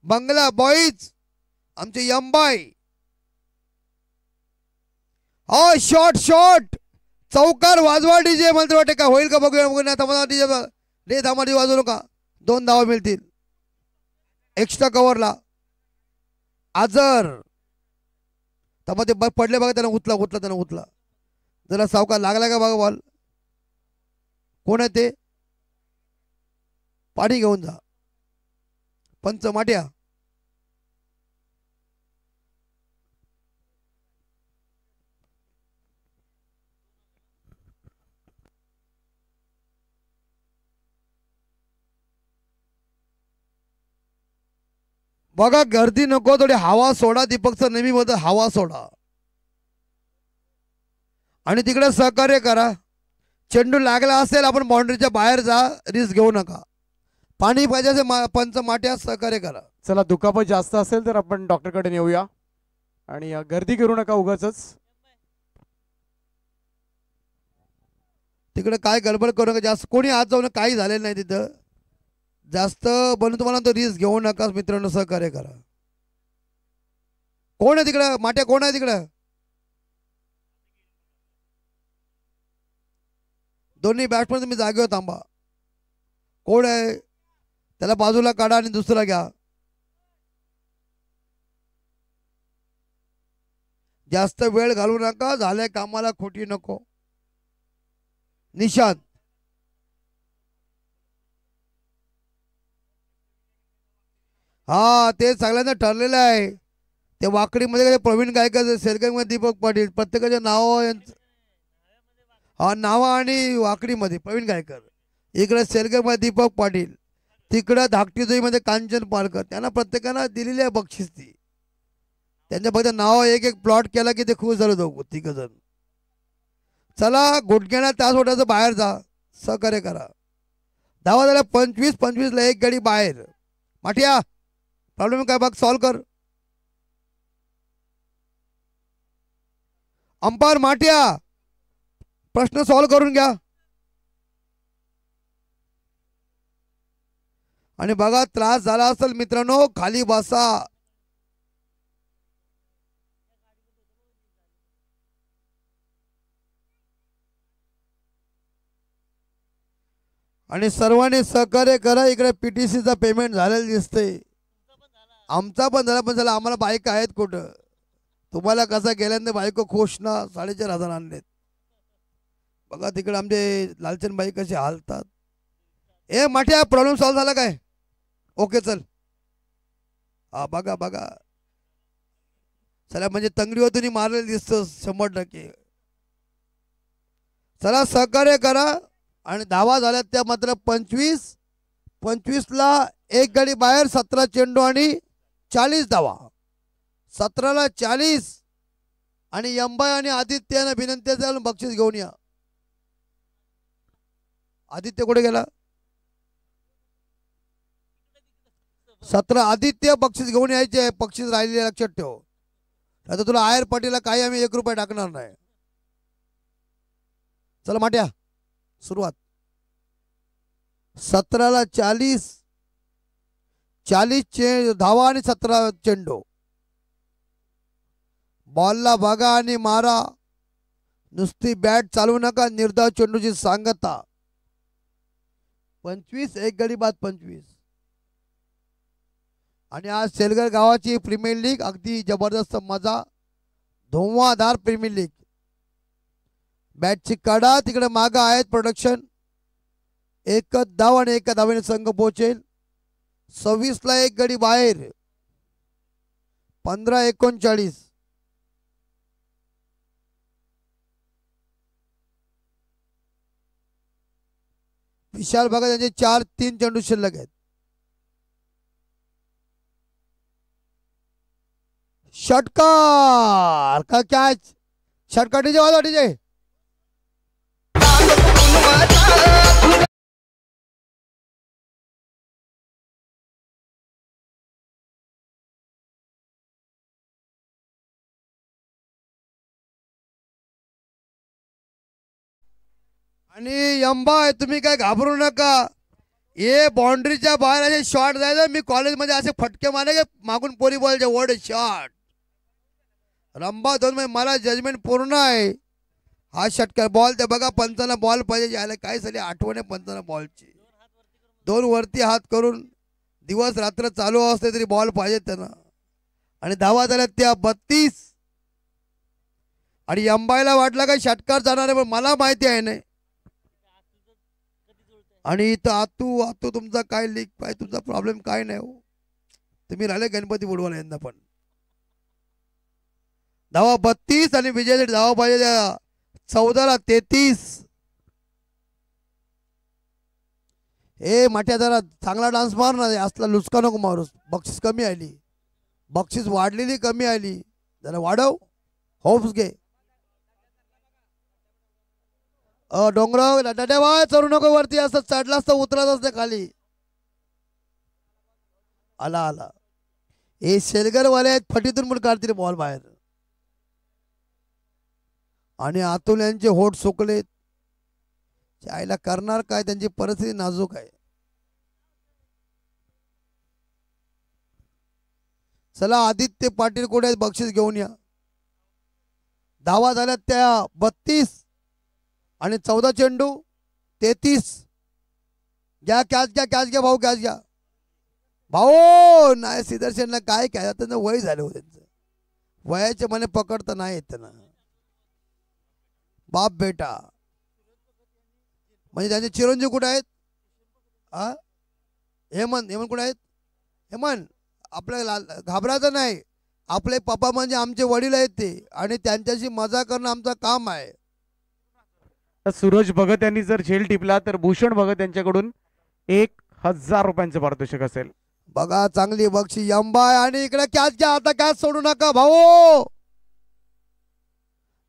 बंगला बॉईज आमचे यंबाई. हा शॉट चौकार वाजवा डीजे. मला वाटते का होईल का बघूया. थांबा डीजे रे, थांबा डीजे वाजवू नका. 2 धावा मिळतील एक्स्ट्रा कव्हरला. आजर थांबा, ते पडले बघा, त्यांना उचला. जरा सावकार लागला का बघा बॉल. कोण आहे ते, पाणी घेऊन जा. पंच माट्या. बघा गर्दी नको, थोडी हवा सोडा. दीपकचं नेहमी म्हणतो हवा सोडा. आणि तिकडे सहकार्य करा. चेंडू लागला असेल आपण बाउंड्रीच्या बाहेर जा, रिस्क घेऊ नका. पाणी पाहिजे असेल पंच माट्या सहकार्य करा. चला, दुखापत जास्त असेल तर आपण डॉक्टरकडे नेऊया आणि गर्दी करू नका उगाचच. तिकडे काय गडबड करू नका जास्त. कोणी आज जाऊन काही झालेलं नाही तिथं जास्त बनून. तुम्हाला तो रिस्क घेऊ नका मित्रांनो, सहकार्य करा. कोण आहे तिकडं माट्या, कोण आहे तिकडं. दोन्ही बॅट्समन तुम्ही जागेवर थांबा. कोण आहे त्याला बाजूला काढा आणि दुसरा घ्या. जास्त वेळ घालू नका, झाल्या कामाला खोटी नको. निशांत हा ते सगळ्यांना ठरलेलं आहे. ते वाकडीमध्ये प्रवीण गायकर, सेलकरमध्ये दीपक पाटील, प्रत्येकाचे नाव हा नावा आणि वाकडीमध्ये प्रवीण गायकर, इकडे सेलकरमध्ये दीपक पाटील, तिकडं धाकटीजोईमध्ये कांचन पारकर. त्यांना प्रत्येकाला दिलेली आहे बक्षीस ती. त्यांच्या फक्त नाव एक प्लॉट केला की ते खुश झालं दोघं तिघजण. चला गुडघ्याला तास ओढायचं, बाहेर जा, सहकार्य करा. धावा झाल्या 25 ला एक गाडी बाहेर. माठिया प्रॉब्लेम काय बघ, सॉल्व कर. अंपायर माठिया प्रश्न सॉल्व करून घ्या. आणि बघा त्रास झाला असेल मित्रांनो, खाली बसा. आणि सर्वांनी सहकार्य करा. इकडे पीटीसीचा पेमेंट झालेलं दिसतंय. आमचा पण झाला, पण झाला. आम्हाला बायका आहेत कुठं. तुम्हाला कसं गेल्यानंतर बायको खुश ना. 4,500 आणलेत बघा. तिकडे आमचे लालचंद बाई कसे हालतात. ए माठ्या प्रॉब्लेम सॉल्व झाला काय. ओके चल. हा बघा बघा, चला म्हणजे तंगडीवर तुम्ही मारलेलं दिसतं 100%. चला सहकार्य करा आणि धावा झाल्या त्या मात्र 25. 25ला एक गडी बाहेर, 17 चेंडू आणि 40 धावा. 17ला 40. आणि यंबाई आणि आदित्यने विनंती असेल बक्षीस घेऊन या. आदित्य कुठे गेला? 17 आदित्य बक्षीस घेऊन यायचे. बक्षीस राहिलेले लक्षात ठेव. आता तुला आयर पाटीला काही आम्ही 1 रुपया टाकणार नाही. चला माट्या सुरुवात. 17ला 40. 40 धावा आणि 17 चेंडू. बॉलला बघा आणि मारा. नुसती बॅट चालू नका. निर्धाव चेंडूची सांगता. 25 एक गडी बाद 25. आणि आज शेलगर गावाची प्रीमियर लीग अगदी जबरदस्त मजा. धुव्वाधार प्रीमियर लीग. बॅटची कडा तिकडे मागा आहेत प्रोडक्शन. एकच धाव आणि एका धावेने संघ पोहोचेल. 26ला एक गडी बाहेर. 15-39. विशाल भगत यांचे 4-3 चेंडू शिल्लक आहेत. षटकार का कॅच. षटकार डीजे वाजवा डीजे. आणि यंबा तुम्ही काय घाबरू नका. ये बाउंड्रीच्या बाहेर असे शॉट जायचं. मी कॉलेजमध्ये असे फटके मारे मागून पोरी बॉलचे वड शॉट. रंबा 2 मध्ये मला जजमेंट पूर्ण आहे. हा षटकार बॉल ते बघा. पंचांना बॉल पाहिजे. यायला काय झाली आठवण आहे पंचांना बॉलची. 2 वरती हात करून दिवस रात्र चालू असते तरी बॉल पाहिजे त्यांना. आणि धावा झाल्या त्या 32. आणि अंबाईला वाटलं काय षटकार जाणार आहे पण मला माहिती आहे नाही. आणि इथं आतू तुमचा काय लीक पाहिजे तुमचा प्रॉब्लेम काय नाही हो. तुम्ही राहिले गणपती बुडवाला यंदा पण. धावा 32 आणि विजयासाठी धावा पाहिजे त्या 14ला 33. ए माट्या जरा चांगला डान्स मार ना. असला लुचका नको मारूस. बक्षीस कमी आली. बक्षीस वाढलेली कमी आली. जरा वाढव. होप्स घे. डोंगराव डड्याबाय चढू नको वरती. असं चढला असतं उतरत असते खाली. आला आला. हे शेलगरवाले आहेत. फटीतून पण काढतील बॉल बाहेर. आणि अतुल यांचे होठ सुकलेत. आईला करणार काय. त्यांची परिस्थिती नाजूक आहे. चला आदित्य पाटील कुठे बक्षीस घेऊन या. धावा झाल्यात त्या 32 आणि 14 चेंडू 33. घ्या कॅच घ्या कॅच घ्या भाऊ कॅच घ्या भाऊ. नाही सिदर्शनला काय काय त्यांना वय झालं हो. त्यांचं वयाचे मने पकडता नाही येत त्यांना. बाप बेटा म्हणजे त्यांचे चिरंजीव कुठे आहेत. हेमंत कुठे आहेत. हेमंत आपल्याला घाबरायचं नाही. आपले पप्पा म्हणजे आमचे वडील आहेत ते. आणि त्यांच्याशी मजा करणं आमचं काम आहे. सूरज भगत यांनी जर झेल टिपला तर भूषण भगत यांच्याकडून 1000 रुपयांचं पारितोषिक असेल. बघा चांगली बक्षी अंबाय. आणि इकडे कॅच घ्या. आता कॅच सोडू नका भाऊ.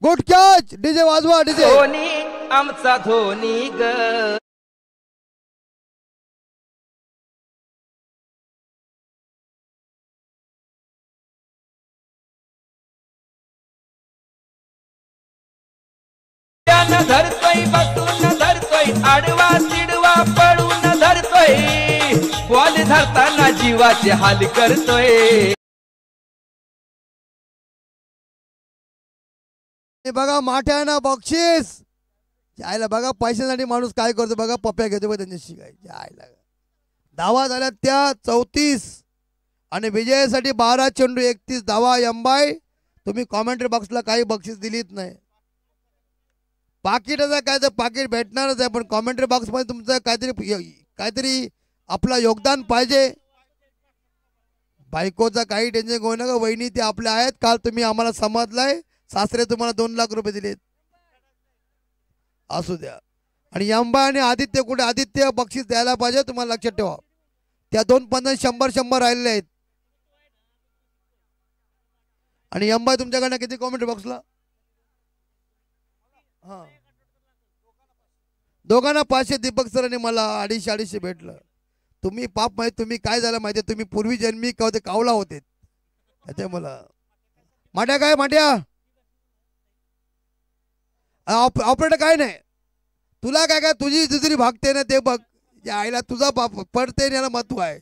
Good catch. डीजे वाजवा डीजे. धोनी आमचा धोनी ग. धरतोय बसून धरतोय आडवा तिडवा पळून धरतोय. बॉल धरताना जीवाचे हाल करतोय. बघा माठ्याना बक्षीस. जायला बघा पैशासाठी माणूस काय करतो बघा. पप्प्या घेतो त्यांनी शिकायचे. जायला धावा झाल्या त्या 34 आणि विजयासाठी 12 चेंडू 31 धावा. अंबाई तुम्ही कॉमेंट्री बॉक्सला काही बक्षीस दिलीच नाही. पाकिटाचं काय तर पाकिट भेटणारच आहे पण कॉमेंट्री बॉक्स मध्ये तुमचं काहीतरी आपलं योगदान पाहिजे. बायकोचा काही टेन्शन घेऊ नका. वहिनी ते आपल्या आहेत. काल तुम्ही आम्हाला समजलाय. सासरे तुम्हाला 2 लाख रुपये दिलेत. असू द्या. आणि अंबा आणि आदित्य कुठे? आदित्य बक्षीस द्यायला पाहिजे, तुम्हाला लक्षात ठेवा. त्या 2 पंधं 100 राहिलेले आहेत. आणि अंबा तुमच्याकडनं किती कॉमेंट बॉक्सला? हा, दोघांना 500. दीपक सरांनी मला 250 भेटलं. तुम्ही पाप माहिती, तुम्ही काय झालं माहिती, तुम्ही पूर्वी जन्मी का होते, कावला होते त्याच्यामुळं. माट्या काय माट्या ऑपरेटर काय नाही, तुला काय काय तुझी दुसरी भागते ना ते बघ. या आईला तुझा बाप पडते, याला महत्व आहे.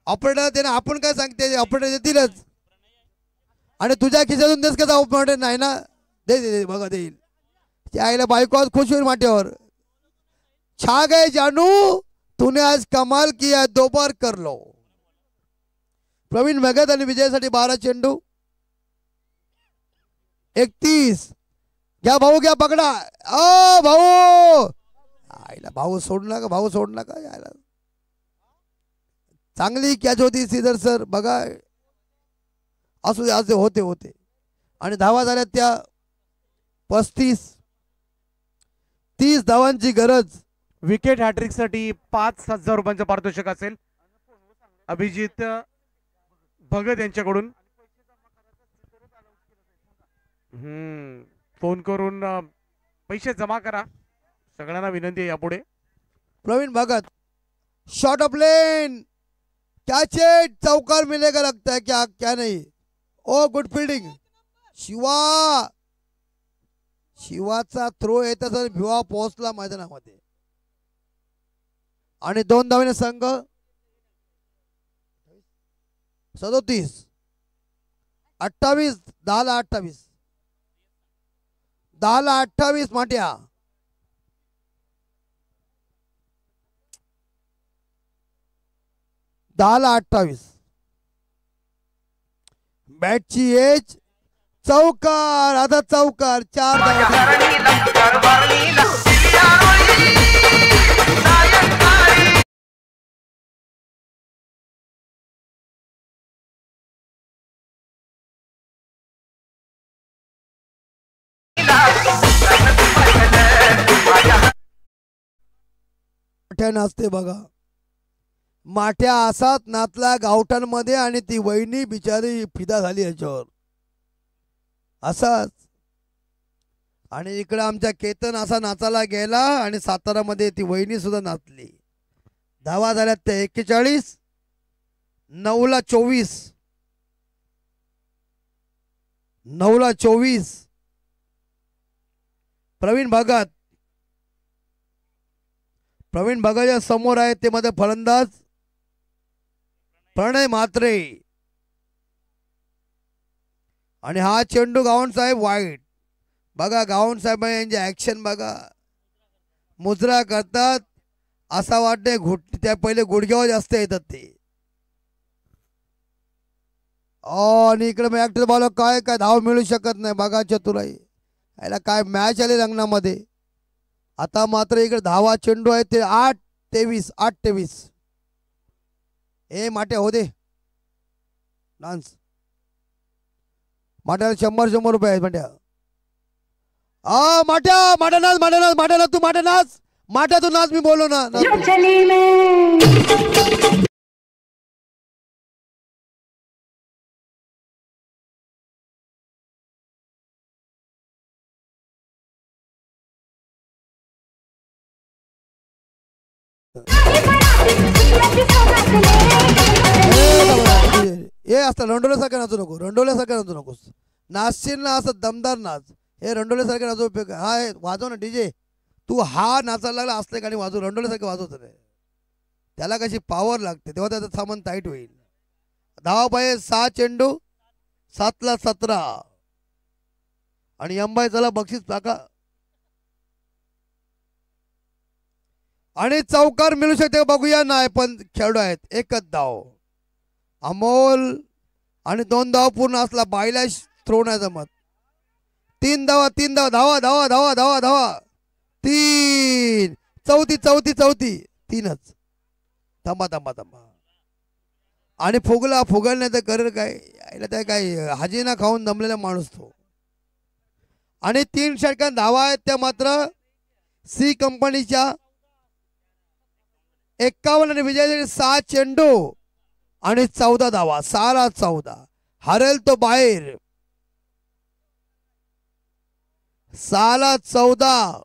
ऑपरेटर ते ना, आपण काय सांगते, ऑपरेटर देतीलच. आणि तुझ्या खिशातून देस का ऑपरेटर नाही ना, दे दे बघा देईल. त्या आईला बायको आज खुश होईल माट्यावर. छा गए जानू, तूने आज कमाल किया, 2 बार कर लो. प्रवीण भगत आणि विजयासाठी 12 चेंडू. 31. घ्या भाऊ, घ्या पकडा. ओ भाऊ, आईला भाऊ सोडू नका, भाऊ सोडू नका. यायला चांगली कॅच होती श्रीधर सर, बघा. असू दे, असे होते होते. आणि धावा झाल्या त्या 35. 30 धावांची गरज. विकेट हॅट्रिक साठी 5,000 रुपयांचं पारितोषिक असेल अभिजित भगत यांच्याकडून. फोन करून पैसे जमा करा, सगळ्यांना विनंती आहे यापुढे. Praveen Bhagat, shot off lane, catch it, चौकार मिलेगा लगता है, क्या क्या नहीं. Oh good fielding. शिवाचा थ्रो येत असेल, भिवा पोहोचला मैदानामध्ये. आणि 2 धावेने संघ 37. 28. 10ला 28. 10ला 28 माट्या. दहाला 28. बॅटची एज, चौकार. आता चौकार. 4 नाचते बघा. माठ्या असाच नाचला गावठाणमध्ये, आणि ती वहिनी बिचारी फिदा झाली याच्यावर असाच. आणि इकडे आमच्या केतन असा नाचायला गेला, आणि सातारामध्ये ती वहिनी सुद्धा नाचली. धावा झाल्या त्या 41. 9ला 24. 9ला 24. प्रवीण भगत. प्रवीण भगतच्या समोर आहे ते मध्ये फलंदाज प्रणय म्हात्रे. आणि हा चेंडू गावंड साहेब वाईट. बघा गावंड साहेब यांची ऍक्शन बघा, मुजरा करतात. असा वाटते त्या पहिले गुडघ्यावर जास्त येतात ते. आणि इकडे मग ऍक्टर बॉल काय काय धाव मिळू शकत नाही. बघा चतुराई, याला काय मॅच आली रंगणामध्ये. आता मात्र इकडे धावा चेंडू आहे ते 8-23. 8-23. ए माटे हो दे डान्स. माट्याला 100 रुपये आहेत माट्या. माट्या माट्या नाच, माट्या नाच, माट्या नाच, तू माट्या नाच, माट्या तू नाच, मी बोलो ना. हे असतं रंडोल्यासारखं नाचू नको, रंडोल्यासारखं नाचू नकोस. नाचशील ना असं दमदार नाच. हे रंडोल्यासारखं नाचू उपयोग. हा वाजव ना डीजे. तू हा नाचायला लागला असले गाणी वाजव, रंडोल्यासारखं वाजवत नाही. त्याला कशी पावर लागते, तेव्हा त्याचं सामान टाईट होईल. धावा पाहिजे 6 चेंडू. 7ला 17. आणि अंबाई चला बक्षीस टाका. आणि चौकार मिळू शकते बघूया. नाही पण खेळाडू आहेत. 1च धाव. अमोल. आणि 2 धाव पूर्ण असला बायला थ्रो नाही जमत. 3 धावा. 3 धावा. धावा धावा धावा धावा धावा 3. चौथी चौथी चौथी 3च. थांबा थांबा थांबा. आणि फुगल तर करेल काय, यायला त्या काय हाजीना खाऊन दमलेला माणूस तो. आणि 3 षटकांत धावा आहेत त्या मात्र सी कंपनीच्या 51 आणि विजयासाठी 6 चेंडू आणि 14 धावा. 6 14 हरेल तो बाहेर. 6 14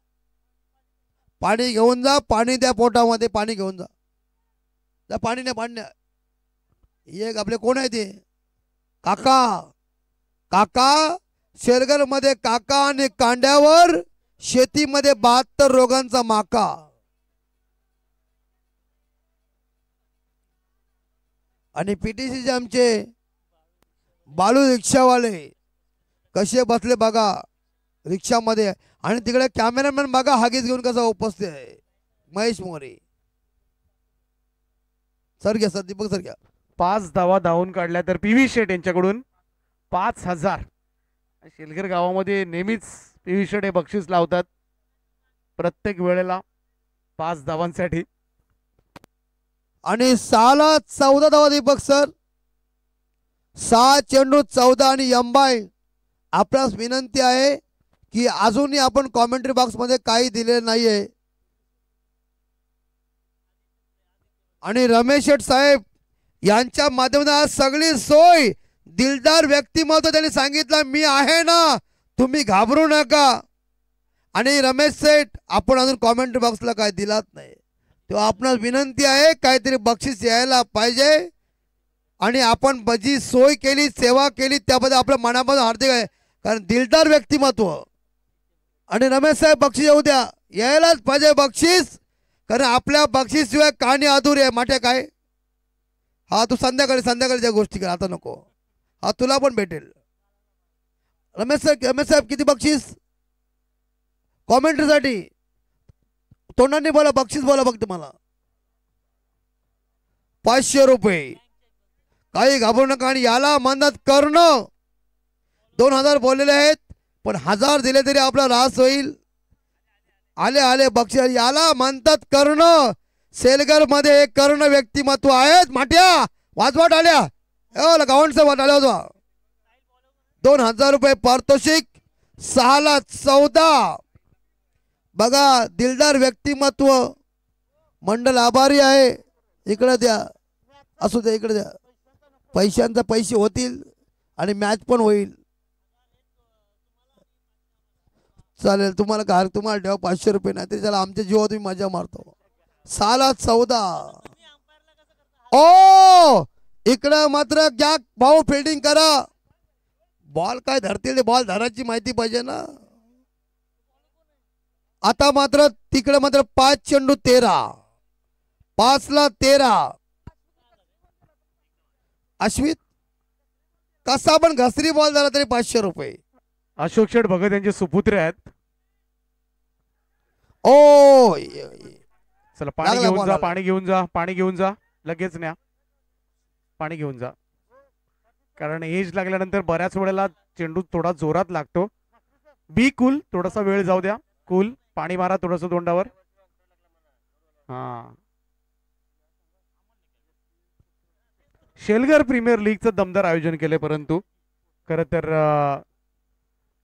पाणी घेऊन जा. पाणी द्या पोटामध्ये. पाणी घेऊन जा. पाणी नाही पाणी नाही. एक आपले कोण आहे ते काका. काका शेरगर मध्ये काका आणि कांड्यावर शेतीमध्ये 72 रोगांचा माका. आणि पीटीसीचे आमचे बालू रिक्षावाले कसे बसले बघा रिक्षामध्ये. आणि तिकडे कॅमेरामॅन बघा हागीच घेऊन कसा उपस्थित आहे. महेश मोरे सर घ्या. सर दीपक सर घ्या. 5 धावा धावून काढल्या तर पी व्ही शेट यांच्याकडून 5000. शेलगर गावामध्ये नेहमीच पी व्ही शेट हे बक्षीस लावतात प्रत्येक वेळेला 5 धावांसाठी. आणि 6 14 धावा दीपक सर. 6 चेंडू 14 आणि अंबाई. आपल्यास विनंती आहे की अजूनही आपण कॉमेंट्री बॉक्स मध्ये काही दिले नाहीये. आणि रमेश शेठ साहेब यांच्या माध्यमातून आज सगळी सोय. दिलदार व्यक्तिमत्व त्यांनी सांगितलं मी आहे ना तुम्ही घाबरू नका. आणि रमेश सेठ आपण अजून कॉमेंट्री बॉक्सला काय दिलात नाही तेव्हा आपणास विनंती आहे काहीतरी बक्षीस यायला पाहिजे. आणि आपण जी सोय केली सेवा केली त्याबद्दल आपल्या मनापासून हार्दिक आहे. कारण दिलदार व्यक्तिमत्व. आणि रमेश साहेब बक्षीस येऊ द्या. यायलाच पाहिजे बक्षीस. कारण आपल्या बक्षीस शिवाय कहाणी अधुरी आहे. माठ्या काय हा तू संध्याकाळी त्या गोष्टी कर आता नको. हा तुला पण भेटेल. रमेश साहेब किती बक्षीस कॉमेंट्रीसाठी तोंडाने बोला. बक्षीस बोला फक्त मला. 500 रुपये. काही घाबरू नका. आणि याला मदत करणं 2000 बोललेले आहेत पण 1000 दिले तरी आपला रास होईल. आले बक्षीस. याला म्हणतात करणं. सेलगर मध्ये एक कर्ण व्यक्तिमत्व आहेत. माट्या वाजवाट आल्या गावंड वाट आल्या वाजवा. 2000 रुपये पारितोषिक. 6 14 बघा दिलदार व्यक्तिमत्व. मंडळ आभारी आहे. इकडे द्या असू द्या इकडे द्या. पैशांचा पैसे होतील आणि मॅच पण होईल. चालेल तुम्हाला तुम्हाला ठेवा 500 रुपये नाही तरी चला आमच्या जीवा तुम्ही मजा मारतो. 6 14 ओ इकडं मात्र घ्या भाऊ फिल्डिंग करा. बॉल काय धरतील बॉल धरायची माहिती पाहिजे ना. आता मात्र तिकडे मात्र 5 चेंडू 13. 5 13 अश्वित कसा पण घसरी बॉल झाला तरी 500 रुपये. अशोक शेठ भगत यांचे सुपुत्र आहेत. ओ चला पाणी घेऊन जा. पाणी घेऊन जा. पाणी घेऊन जा. लगेच न्या. पाणी घेऊन जा. कारण एज लागल्यानंतर बऱ्याच वेळेला चेंडू थोडा जोरात लागतो. Be cool. थोडासा वेळ जाऊ द्या. कूल. पाणी मारा थोडस तोंडावर. हा शेलगर प्रीमियर लीगचं दमदार आयोजन केले परंतु खरं तर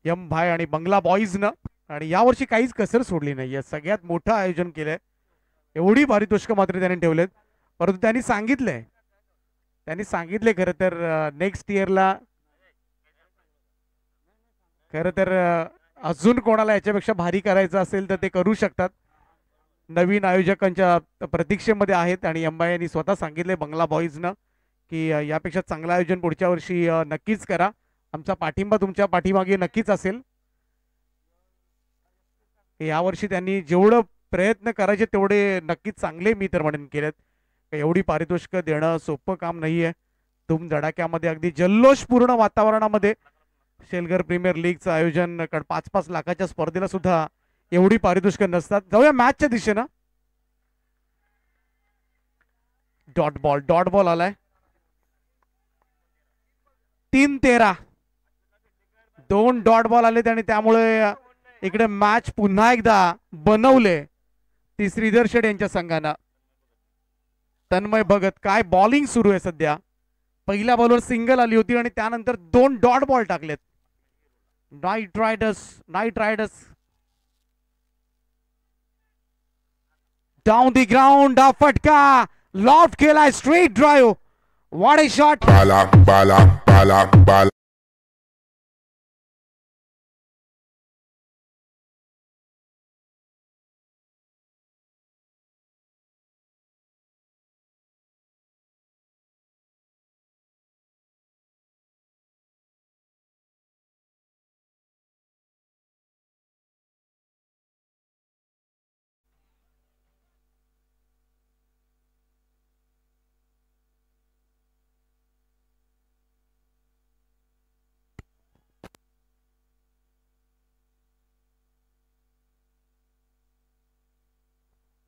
एम भाई आणि बंगला बॉईजनं आणि यावर्षी काहीच कसर सोडली नाहीये. सगळ्यात मोठं आयोजन केलंय. एवढी पारितोषिकं मात्र त्यांनी ठेवलेत. परंतु त्यांनी सांगितले खरं तर नेक्स्ट इयरला खरं तर अजून कोणाला याच्यापेक्षा भारी करायचं असेल तर ते करू शकतात. नवीन आयोजकांच्या प्रतीक्षेमध्ये आहेत. आणि एम भाई यांनी स्वतः सांगितले बंगला बॉईजनं की यापेक्षा चांगलं आयोजन पुढच्या वर्षी नक्कीच करा. आमचा पाठिंबा तुमच्या पाठीमागे नक्कीच असेल. यावर्षी त्यांनी जेवढं प्रयत्न करायचे तेवढे नक्कीच चांगले मी तर म्हणेन केलेत. एवढी पारितोषिकं देणं सोपं काम नाहीये. धूम धडाक्यामध्ये अगदी जल्लोषपूर्ण वातावरणामध्ये शेलगर प्रीमियर लीगचं आयोजन 5-5 लाखाच्या स्पर्धेला सुद्धा एवढी पारितोषिकं नसतात. जाऊया मॅचच्या दिशेनं. डॉट बॉल आलाय. 3-13 2 डॉट बॉल आले आणि त्यामुळे इकडे मॅच पुन्हा एकदा बनवले ती श्रीधर शेठ यांच्या संघानं. तन्मय भगत काय बॉलिंग सुरू आहे सध्या. पहिल्या बॉलवर सिंगल आली होती आणि त्यानंतर 2 डॉट बॉल टाकलेत. Night riders down the ground हा फटका लॉफ्ट केलाय straight drive what a shot bala bala bala bala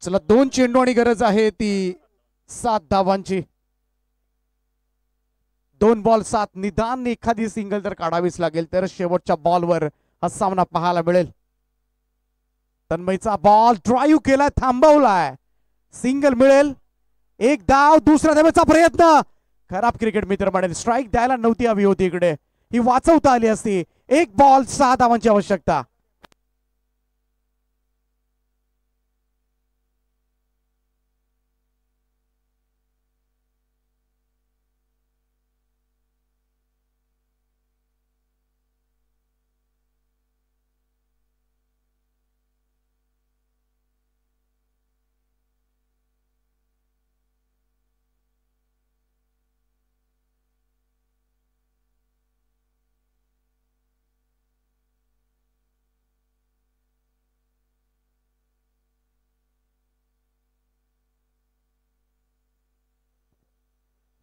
चला 2 चेंडू आणि गरज आहे ती 7 धावांची 2 बॉल 7 निदान एखादी सिंगल तर काढावीच लागेल तर शेवटच्या बॉलवर हा सामना पाहायला मिळेल तन्मयचा बॉल ड्राईव्ह केला थांबवलाय सिंगल मिळेल एक धाव दुसऱ्या धावेचा प्रयत्न खराब क्रिकेट मित्र म्हणेल स्ट्राईक द्यायला नव्हती हवी होती इकडे ही वाचवता आली असती 1 बॉल 6 धावांची आवश्यकता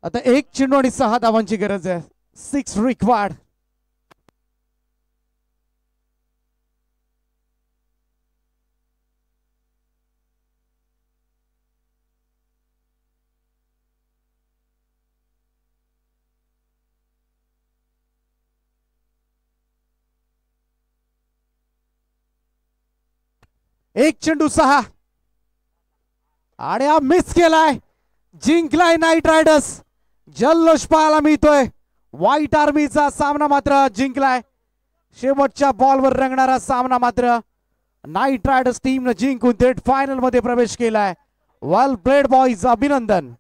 आता 1 चेंडू आणि 6 धावांची गरज आहे 6 रिक्वायर्ड एक चेंडू 6 आणि हा मिस केलाय जिंकलाय नाईट रायडर्स जल्लोष पाहायला मिळतोय व्हाईट आर्मीचा सामना मात्र जिंकलाय शेवटच्या बॉलवर रंगणारा सामना मात्र नाईट रायडर्स टीम ने जिंकून थेट फायनल मध्ये प्रवेश केलाय वेल प्लेड बॉयज अभिनंदन